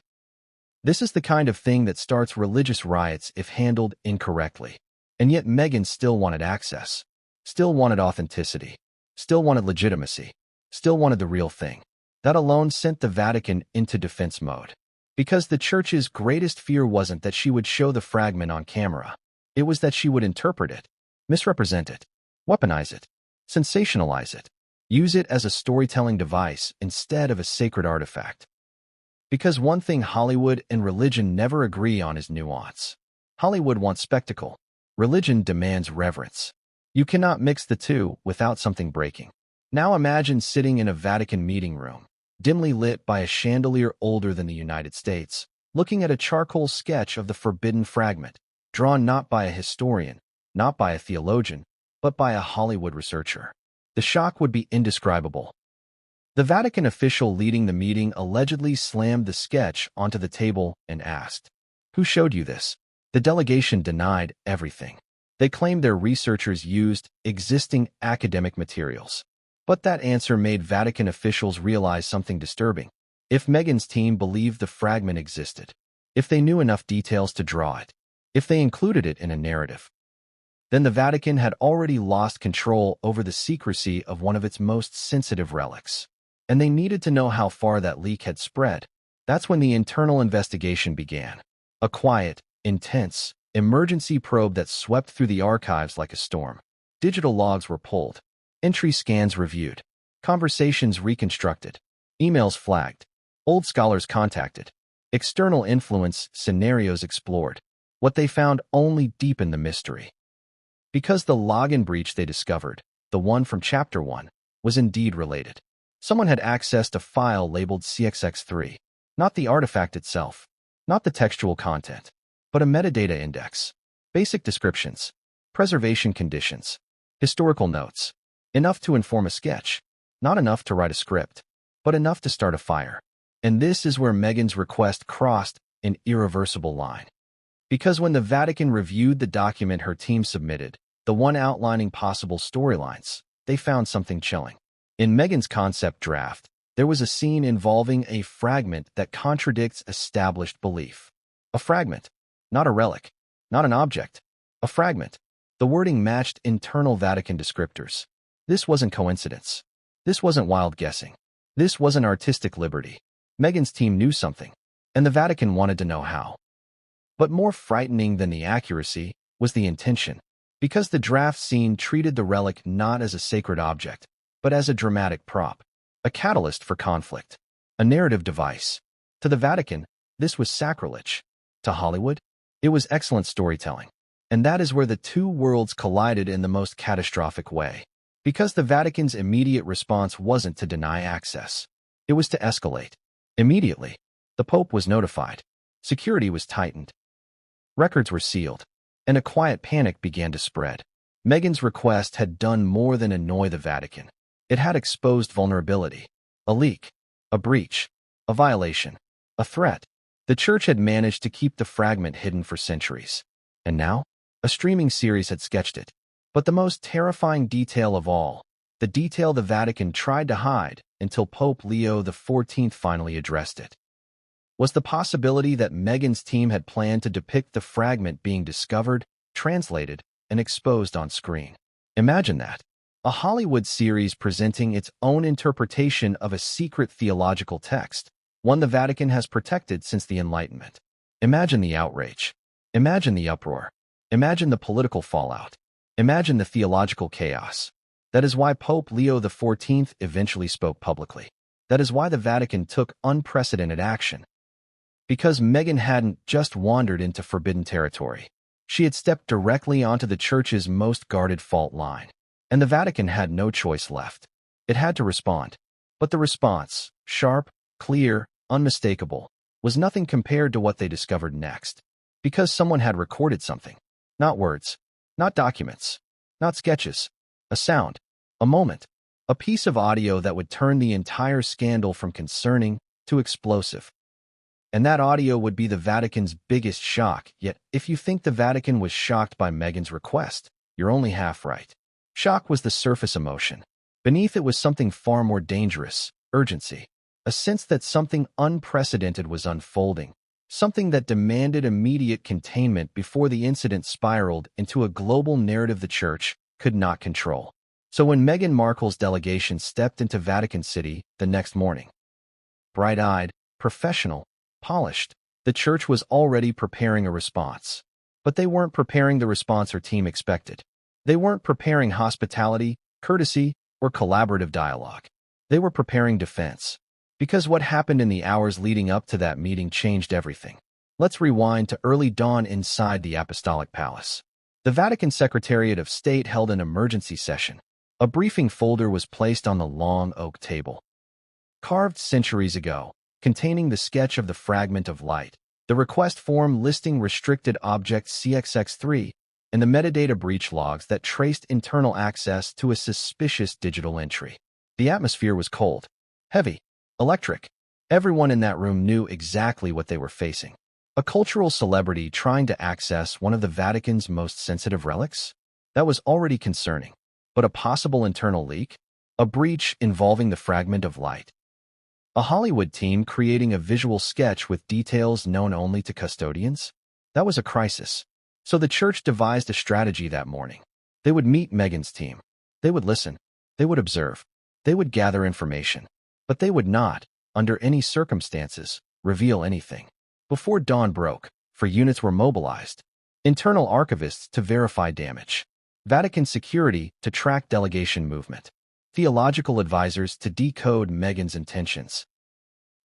"This is the kind of thing that starts religious riots if handled incorrectly." And yet Meghan still wanted access, still wanted authenticity, still wanted legitimacy, still wanted the real thing. That alone sent the Vatican into defense mode. Because the Church's greatest fear wasn't that she would show the fragment on camera. It was that she would interpret it, misrepresent it, weaponize it, sensationalize it, use it as a storytelling device instead of a sacred artifact. Because one thing Hollywood and religion never agree on is nuance. Hollywood wants spectacle. Religion demands reverence. You cannot mix the two without something breaking. Now imagine sitting in a Vatican meeting room, dimly lit by a chandelier older than the United States, looking at a charcoal sketch of the forbidden fragment, drawn not by a historian, not by a theologian, but by a Hollywood researcher. The shock would be indescribable. The Vatican official leading the meeting allegedly slammed the sketch onto the table and asked, "Who showed you this?" The delegation denied everything. They claimed their researchers used existing academic materials. But that answer made Vatican officials realize something disturbing. If Meghan's team believed the fragment existed, if they knew enough details to draw it, if they included it in a narrative, then the Vatican had already lost control over the secrecy of one of its most sensitive relics. And they needed to know how far that leak had spread. That's when the internal investigation began. A quiet, intense, emergency probe that swept through the archives like a storm. Digital logs were pulled, entry scans reviewed, conversations reconstructed, emails flagged, old scholars contacted, external influence scenarios explored. What they found only deepened the mystery. Because the login breach they discovered, the one from Chapter 1, was indeed related. Someone had accessed a file labeled CXX3, not the artifact itself, not the textual content, but a metadata index, basic descriptions, preservation conditions, historical notes, enough to inform a sketch, not enough to write a script, but enough to start a fire. And this is where Meghan's request crossed an irreversible line. Because when the Vatican reviewed the document her team submitted, the one outlining possible storylines, they found something chilling. In Meghan's concept draft, there was a scene involving a fragment that contradicts established belief. A fragment, not a relic, not an object, a fragment. The wording matched internal Vatican descriptors. This wasn't coincidence. This wasn't wild guessing. This wasn't artistic liberty. Meghan's team knew something, and the Vatican wanted to know how. But more frightening than the accuracy was the intention, because the draft scene treated the relic not as a sacred object, but as a dramatic prop, a catalyst for conflict, a narrative device. To the Vatican, this was sacrilege. To Hollywood, it was excellent storytelling. And that is where the two worlds collided in the most catastrophic way. Because the Vatican's immediate response wasn't to deny access. It was to escalate. Immediately, the Pope was notified. Security was tightened. Records were sealed, and a quiet panic began to spread. Meghan's request had done more than annoy the Vatican. It had exposed vulnerability, a leak, a breach, a violation, a threat. The Church had managed to keep the fragment hidden for centuries. And now, a streaming series had sketched it. But the most terrifying detail of all, the detail the Vatican tried to hide until Pope Leo XIV finally addressed it, was the possibility that Meghan's team had planned to depict the fragment being discovered, translated, and exposed on screen. Imagine that. A Hollywood series presenting its own interpretation of a secret theological text, one the Vatican has protected since the Enlightenment. Imagine the outrage. Imagine the uproar. Imagine the political fallout. Imagine the theological chaos. That is why Pope Leo XIV eventually spoke publicly. That is why the Vatican took unprecedented action. Because Meghan hadn't just wandered into forbidden territory. She had stepped directly onto the Church's most guarded fault line. And the Vatican had no choice left. It had to respond. But the response, sharp, clear, unmistakable, was nothing compared to what they discovered next. Because someone had recorded something. Not words, not documents, not sketches. A sound, a moment, a piece of audio that would turn the entire scandal from concerning to explosive. And that audio would be the Vatican's biggest shock. Yet, if you think the Vatican was shocked by Meghan's request, you're only half right. Shock was the surface emotion. Beneath it was something far more dangerous, urgency. A sense that something unprecedented was unfolding. Something that demanded immediate containment before the incident spiraled into a global narrative the Church could not control. So when Meghan Markle's delegation stepped into Vatican City the next morning, bright-eyed, professional, polished, the Church was already preparing a response. But they weren't preparing the response her team expected. They weren't preparing hospitality, courtesy, or collaborative dialogue. They were preparing defense. Because what happened in the hours leading up to that meeting changed everything. Let's rewind to early dawn inside the Apostolic Palace. The Vatican Secretariat of State held an emergency session. A briefing folder was placed on the long oak table. Carved centuries ago, containing the sketch of the fragment of light, the request form listing restricted object CXX3, and the metadata breach logs that traced internal access to a suspicious digital entry. The atmosphere was cold, heavy, electric. Everyone in that room knew exactly what they were facing. A cultural celebrity trying to access one of the Vatican's most sensitive relics? That was already concerning. But a possible internal leak? A breach involving the fragment of light? A Hollywood team creating a visual sketch with details known only to custodians? That was a crisis. So the Church devised a strategy that morning. They would meet Meghan's team. They would listen. They would observe. They would gather information. But they would not, under any circumstances, reveal anything. Before dawn broke, units were mobilized. Internal archivists to verify damage. Vatican security to track delegation movement. Theological advisors to decode Meghan's intentions.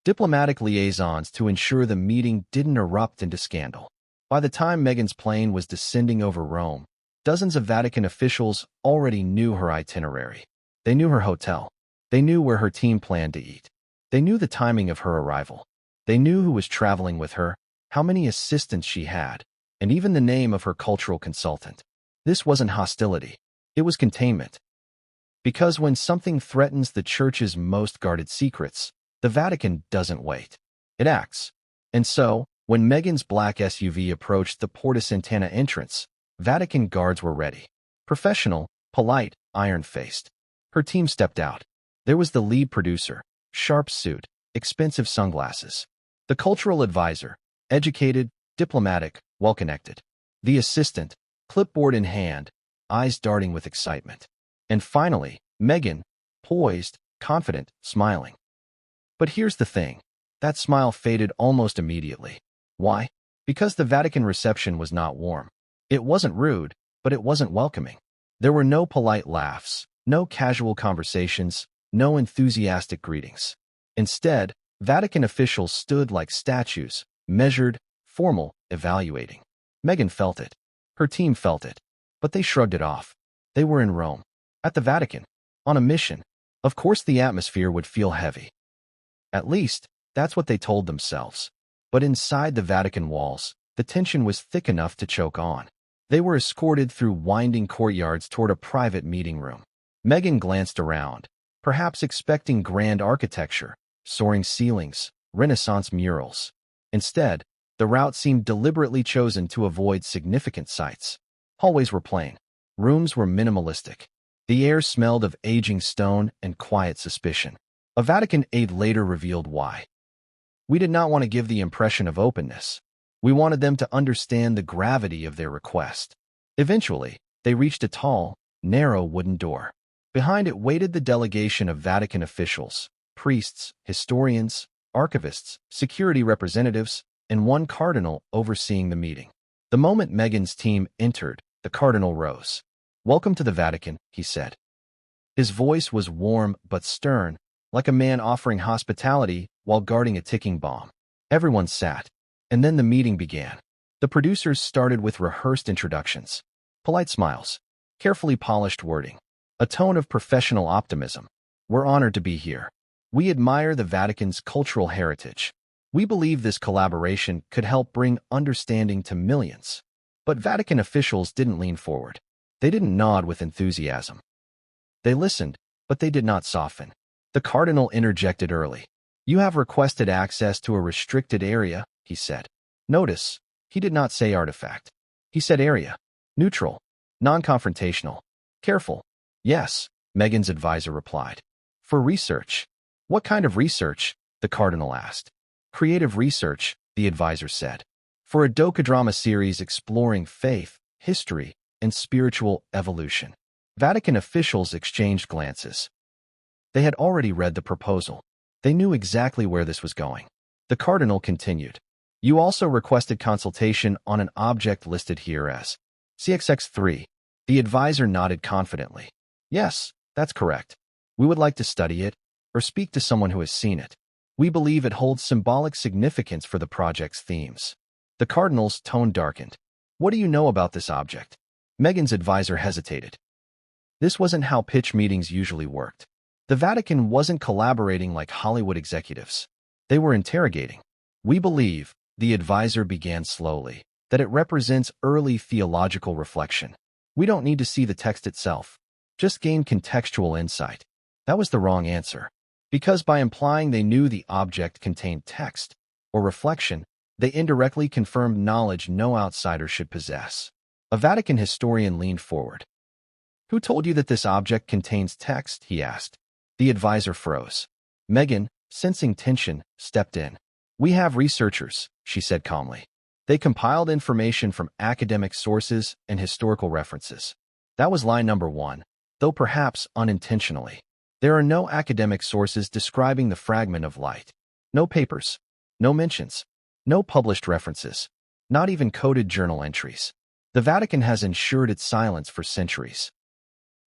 Diplomatic liaisons to ensure the meeting didn't erupt into scandal. By the time Meghan's plane was descending over Rome, dozens of Vatican officials already knew her itinerary. They knew her hotel. They knew where her team planned to eat. They knew the timing of her arrival. They knew who was traveling with her, how many assistants she had, and even the name of her cultural consultant. This wasn't hostility. It was containment. Because when something threatens the Church's most guarded secrets, the Vatican doesn't wait. It acts. And so, when Meghan's black SUV approached the Porta Sant'Anna entrance, Vatican guards were ready. Professional, polite, iron-faced. Her team stepped out. There was the lead producer, sharp suit, expensive sunglasses. The cultural advisor, educated, diplomatic, well-connected. The assistant, clipboard in hand, eyes darting with excitement. And finally, Meghan, poised, confident, smiling. But here's the thing. That smile faded almost immediately. Why? Because the Vatican reception was not warm. It wasn't rude, but it wasn't welcoming. There were no polite laughs, no casual conversations, no enthusiastic greetings. Instead, Vatican officials stood like statues, measured, formal, evaluating. Meghan felt it. Her team felt it. But they shrugged it off. They were in Rome, at the Vatican, on a mission. Of course the atmosphere would feel heavy. At least, that's what they told themselves. But inside the Vatican walls, the tension was thick enough to choke on. They were escorted through winding courtyards toward a private meeting room. Meghan glanced around, perhaps expecting grand architecture, soaring ceilings, Renaissance murals. Instead, the route seemed deliberately chosen to avoid significant sights. Hallways were plain. Rooms were minimalistic. The air smelled of aging stone and quiet suspicion. A Vatican aide later revealed why. We did not want to give the impression of openness. We wanted them to understand the gravity of their request. Eventually, they reached a tall, narrow wooden door. Behind it waited the delegation of Vatican officials, priests, historians, archivists, security representatives, and one cardinal overseeing the meeting. The moment Meghan's team entered, the cardinal rose. "Welcome to the Vatican," he said. His voice was warm but stern, like a man offering hospitality while guarding a ticking bomb. Everyone sat, and then the meeting began. The producers started with rehearsed introductions. Polite smiles, carefully polished wording, a tone of professional optimism. "We're honored to be here. We admire the Vatican's cultural heritage. We believe this collaboration could help bring understanding to millions." But Vatican officials didn't lean forward. They didn't nod with enthusiasm. They listened, but they did not soften. The cardinal interjected early. "You have requested access to a restricted area," he said. Notice, he did not say artifact. He said area. Neutral. Non-confrontational. Careful. "Yes," Meghan's advisor replied. "For research." "What kind of research?" the cardinal asked. "Creative research," the advisor said. "For a docudrama series exploring faith, history, and spiritual evolution." Vatican officials exchanged glances. They had already read the proposal. They knew exactly where this was going. The cardinal continued. "You also requested consultation on an object listed here as CXX3. The advisor nodded confidently. "Yes, that's correct. We would like to study it, or speak to someone who has seen it. We believe it holds symbolic significance for the project's themes." The cardinal's tone darkened. "What do you know about this object?" Meghan's advisor hesitated. This wasn't how pitch meetings usually worked. The Vatican wasn't collaborating like Hollywood executives. They were interrogating. "We believe," the advisor began slowly, "that it represents early theological reflection. We don't need to see the text itself. Just gain contextual insight." That was the wrong answer. Because by implying they knew the object contained text, or reflection, they indirectly confirmed knowledge no outsider should possess. A Vatican historian leaned forward. "Who told you that this object contains text?" he asked. The advisor froze. Meghan, sensing tension, stepped in. "We have researchers," she said calmly. "They compiled information from academic sources and historical references." That was line number one, though perhaps unintentionally. There are no academic sources describing the fragment of light. No papers. No mentions. No published references. Not even coded journal entries. The Vatican has ensured its silence for centuries.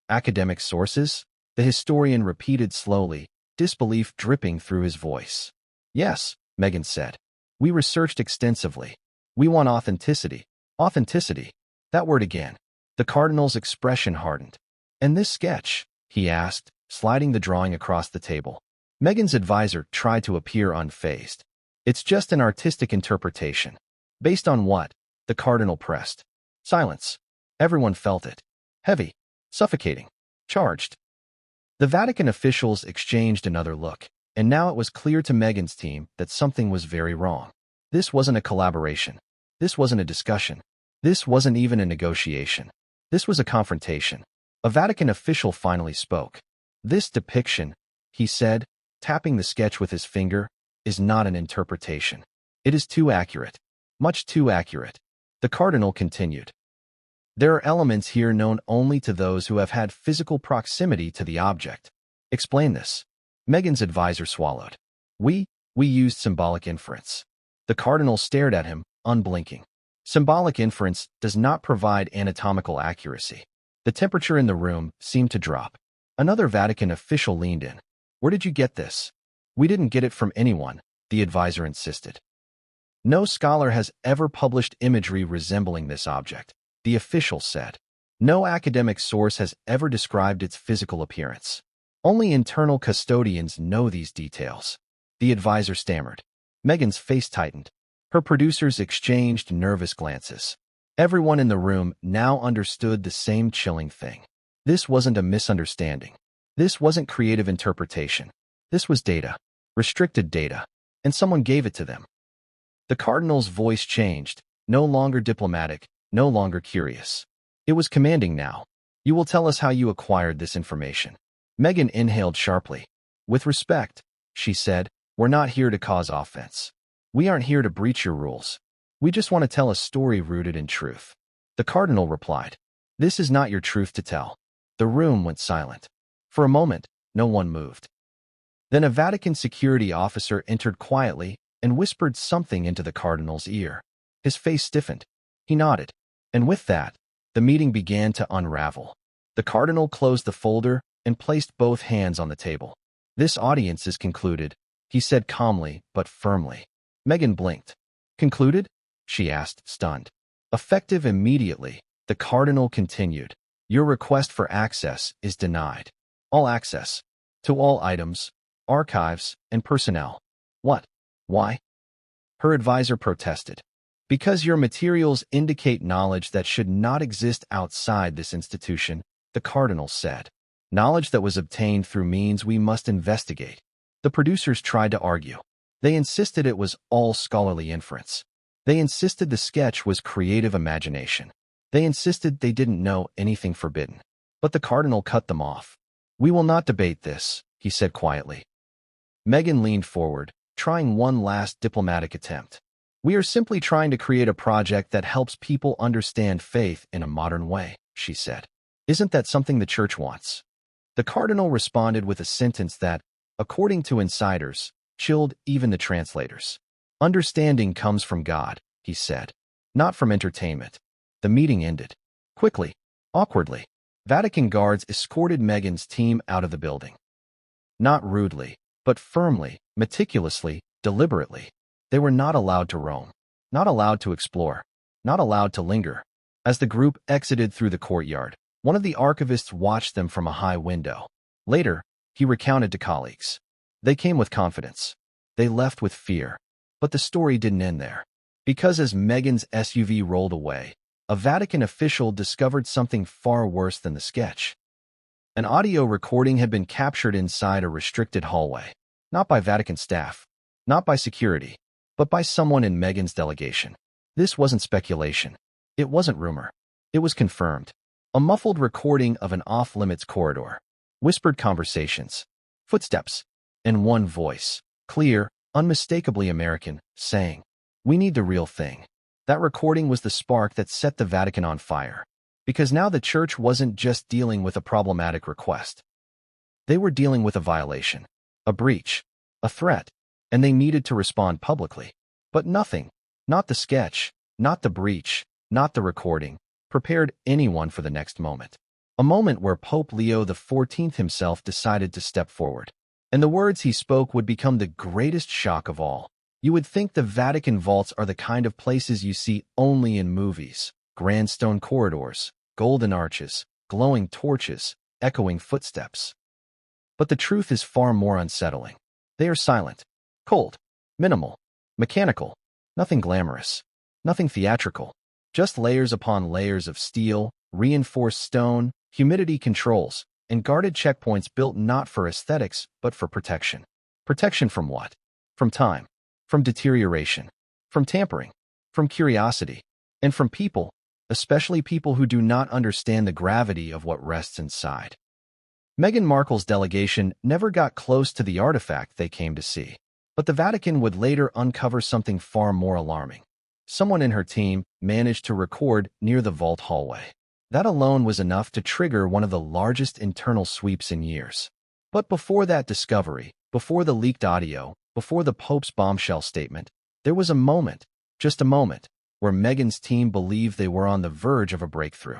Academic sources? The historian repeated slowly, disbelief dripping through his voice. Yes, Meghan said. We researched extensively. We want authenticity. Authenticity. That word again. The cardinal's expression hardened. And this sketch? He asked, sliding the drawing across the table. Meghan's advisor tried to appear unfazed. It's just an artistic interpretation. Based on what? The cardinal pressed. Silence. Everyone felt it. Heavy. Suffocating. Charged. The Vatican officials exchanged another look, and now it was clear to Meghan's team that something was very wrong. This wasn't a collaboration. This wasn't a discussion. This wasn't even a negotiation. This was a confrontation. A Vatican official finally spoke. This depiction, he said, tapping the sketch with his finger, is not an interpretation. It is too accurate. Much too accurate. The cardinal continued. There are elements here known only to those who have had physical proximity to the object. Explain this. Meghan's advisor swallowed. We used symbolic inference. The cardinal stared at him, unblinking. Symbolic inference does not provide anatomical accuracy. The temperature in the room seemed to drop. Another Vatican official leaned in. Where did you get this? We didn't get it from anyone, the advisor insisted. No scholar has ever published imagery resembling this object, the official said. No academic source has ever described its physical appearance. Only internal custodians know these details. The advisor stammered. Meghan's face tightened. Her producers exchanged nervous glances. Everyone in the room now understood the same chilling thing. This wasn't a misunderstanding. This wasn't creative interpretation. This was data. Restricted data. And someone gave it to them. The cardinal's voice changed, no longer diplomatic, no longer curious. It was commanding now. You will tell us how you acquired this information. Meghan inhaled sharply. With respect, she said, we're not here to cause offense. We aren't here to breach your rules. We just want to tell a story rooted in truth. The cardinal replied. This is not your truth to tell. The room went silent. For a moment, no one moved. Then a Vatican security officer entered quietly and whispered something into the cardinal's ear. His face stiffened. He nodded. And with that, the meeting began to unravel. The cardinal closed the folder and placed both hands on the table. This audience is concluded, he said calmly but firmly. Meghan blinked. Concluded? She asked, stunned. Effective immediately, the cardinal continued. Your request for access is denied. All access. To all items, archives, and personnel. What? Why? Her advisor protested. Because your materials indicate knowledge that should not exist outside this institution, the cardinal said. Knowledge that was obtained through means we must investigate. The producers tried to argue. They insisted it was all scholarly inference. They insisted the sketch was creative imagination. They insisted they didn't know anything forbidden. But the cardinal cut them off. We will not debate this, he said quietly. Meghan leaned forward, trying one last diplomatic attempt. We are simply trying to create a project that helps people understand faith in a modern way, she said. Isn't that something the church wants? The cardinal responded with a sentence that, according to insiders, chilled even the translators. Understanding comes from God, he said, not from entertainment. The meeting ended. Quickly, awkwardly, Vatican guards escorted Meghan's team out of the building. Not rudely, but firmly, meticulously, deliberately. They were not allowed to roam, not allowed to explore, not allowed to linger. As the group exited through the courtyard, one of the archivists watched them from a high window. Later, he recounted to colleagues. They came with confidence. They left with fear. But the story didn't end there. Because as Meghan's SUV rolled away, a Vatican official discovered something far worse than the sketch. An audio recording had been captured inside a restricted hallway. Not by Vatican staff, not by security, but by someone in Meghan's delegation. This wasn't speculation. It wasn't rumor. It was confirmed. A muffled recording of an off-limits corridor. Whispered conversations. Footsteps. And one voice, clear, unmistakably American, saying, "We need the real thing." That recording was the spark that set the Vatican on fire. Because now the church wasn't just dealing with a problematic request. They were dealing with a violation, a breach, a threat. and they needed to respond publicly. But nothing, not the sketch, not the breach, not the recording, prepared anyone for the next moment. A moment where Pope Leo XIV himself decided to step forward. And the words he spoke would become the greatest shock of all. You would think the Vatican vaults are the kind of places you see only in movies. Grand stone corridors, golden arches, glowing torches, echoing footsteps. But the truth is far more unsettling. They are silent, cold, minimal, mechanical, nothing glamorous, nothing theatrical, just layers upon layers of steel, reinforced stone, humidity controls, and guarded checkpoints built not for aesthetics but for protection. Protection from what? From time, from deterioration, from tampering, from curiosity, and from people, especially people who do not understand the gravity of what rests inside. Meghan Markle's delegation never got close to the artifact they came to see, but the Vatican would later uncover something far more alarming. Someone in her team managed to record near the vault hallway. That alone was enough to trigger one of the largest internal sweeps in years. But before that discovery, before the leaked audio, before the Pope's bombshell statement, there was a moment, just a moment, where Meghan's team believed they were on the verge of a breakthrough.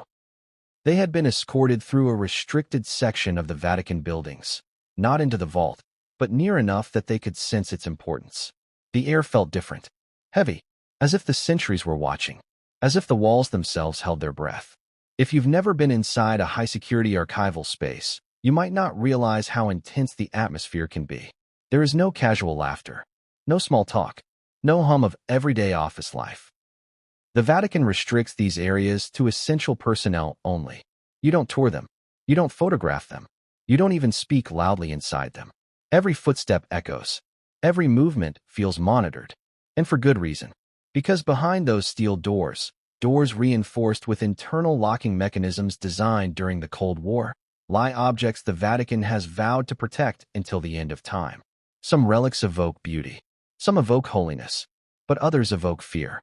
They had been escorted through a restricted section of the Vatican buildings, not into the vault, but near enough that they could sense its importance. The air felt different, heavy, as if the centuries were watching, as if the walls themselves held their breath. If you've never been inside a high-security archival space, you might not realize how intense the atmosphere can be. There is no casual laughter, no small talk, no hum of everyday office life. The Vatican restricts these areas to essential personnel only. You don't tour them. You don't photograph them. You don't even speak loudly inside them. Every footstep echoes. Every movement feels monitored. And for good reason. Because behind those steel doors, doors reinforced with internal locking mechanisms designed during the Cold War, lie objects the Vatican has vowed to protect until the end of time. Some relics evoke beauty. Some evoke holiness. But others evoke fear.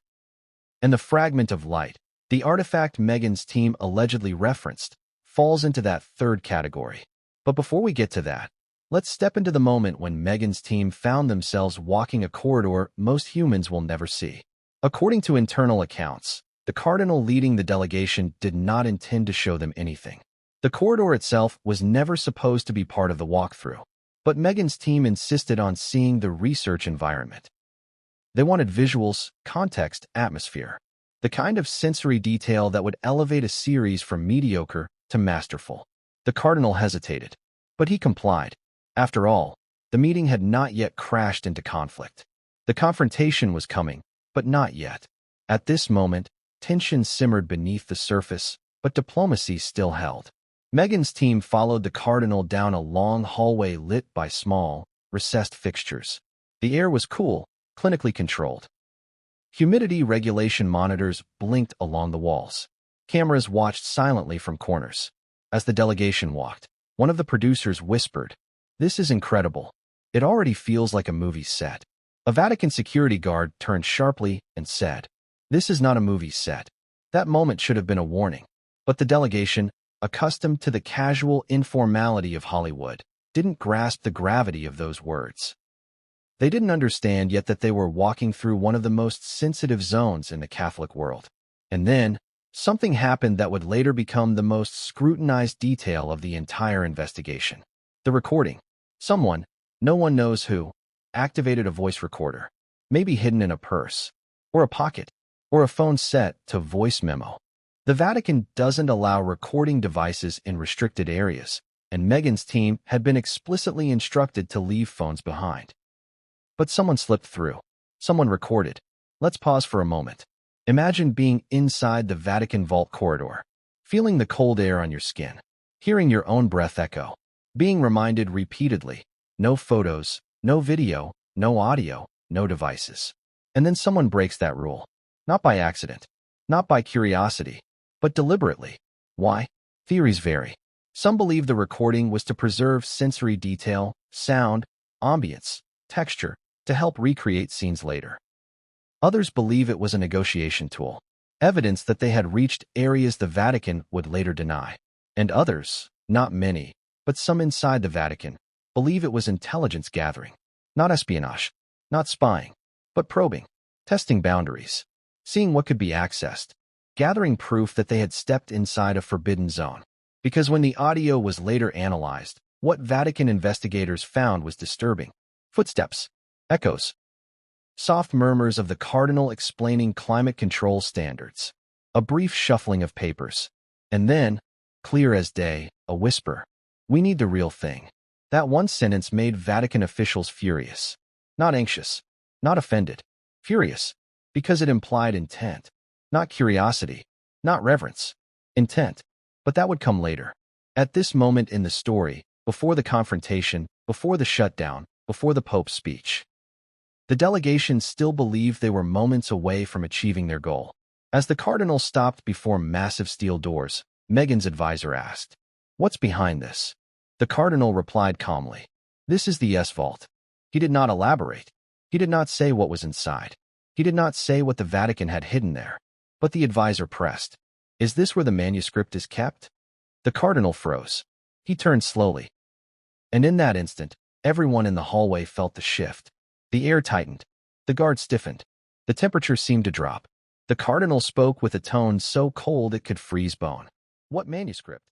And the fragment of light, the artifact Meghan's team allegedly referenced, falls into that third category. But before we get to that, let's step into the moment when Meghan's team found themselves walking a corridor most humans will never see. According to internal accounts, the cardinal leading the delegation did not intend to show them anything. The corridor itself was never supposed to be part of the walkthrough, but Meghan's team insisted on seeing the research environment. They wanted visuals, context, atmosphere, the kind of sensory detail that would elevate a series from mediocre to masterful. The cardinal hesitated, but he complied. After all, the meeting had not yet crashed into conflict. The confrontation was coming, but not yet. At this moment, tension simmered beneath the surface, but diplomacy still held. Meghan's team followed the cardinal down a long hallway lit by small, recessed fixtures. The air was cool, clinically controlled. Humidity regulation monitors blinked along the walls. Cameras watched silently from corners. As the delegation walked, one of the producers whispered, "This is incredible. It already feels like a movie set." A Vatican security guard turned sharply and said, "This is not a movie set." That moment should have been a warning. But the delegation, accustomed to the casual informality of Hollywood, didn't grasp the gravity of those words. They didn't understand yet that they were walking through one of the most sensitive zones in the Catholic world. And then, something happened that would later become the most scrutinized detail of the entire investigation. The recording. Someone, no one knows who, activated a voice recorder, maybe hidden in a purse, or a pocket, or a phone set to voice memo. The Vatican doesn't allow recording devices in restricted areas, and Meghan's team had been explicitly instructed to leave phones behind. But someone slipped through. Someone recorded. Let's pause for a moment. Imagine being inside the Vatican vault corridor, feeling the cold air on your skin, hearing your own breath echo, being reminded repeatedly, no photos, no video, no audio, no devices. And then someone breaks that rule. Not by accident, not by curiosity, but deliberately. Why? Theories vary. Some believe the recording was to preserve sensory detail, sound, ambience, texture, to help recreate scenes later. Others believe it was a negotiation tool, evidence that they had reached areas the Vatican would later deny. And others, not many, but some inside the Vatican, believe it was intelligence gathering, not espionage. Not spying, but probing, testing boundaries, seeing what could be accessed, gathering proof that they had stepped inside a forbidden zone. Because when the audio was later analyzed, what Vatican investigators found was disturbing. Footsteps, echoes, soft murmurs of the cardinal explaining climate control standards, a brief shuffling of papers, and then, clear as day, a whisper. "We need the real thing." That one sentence made Vatican officials furious. Not anxious, not offended, furious, because it implied intent. Not curiosity, not reverence. Intent. But that would come later. At this moment in the story, before the confrontation, before the shutdown, before the Pope's speech. The delegation still believed they were moments away from achieving their goal. As the cardinal stopped before massive steel doors, Meghan's advisor asked, "What's behind this?" The cardinal replied calmly, "This is the S-Vault." He did not elaborate. He did not say what was inside. He did not say what the Vatican had hidden there. But the advisor pressed, "Is this where the manuscript is kept?" The cardinal froze. He turned slowly. And in that instant, everyone in the hallway felt the shift. The air tightened. The guard stiffened. The temperature seemed to drop. The cardinal spoke with a tone so cold it could freeze bone. "What manuscript?"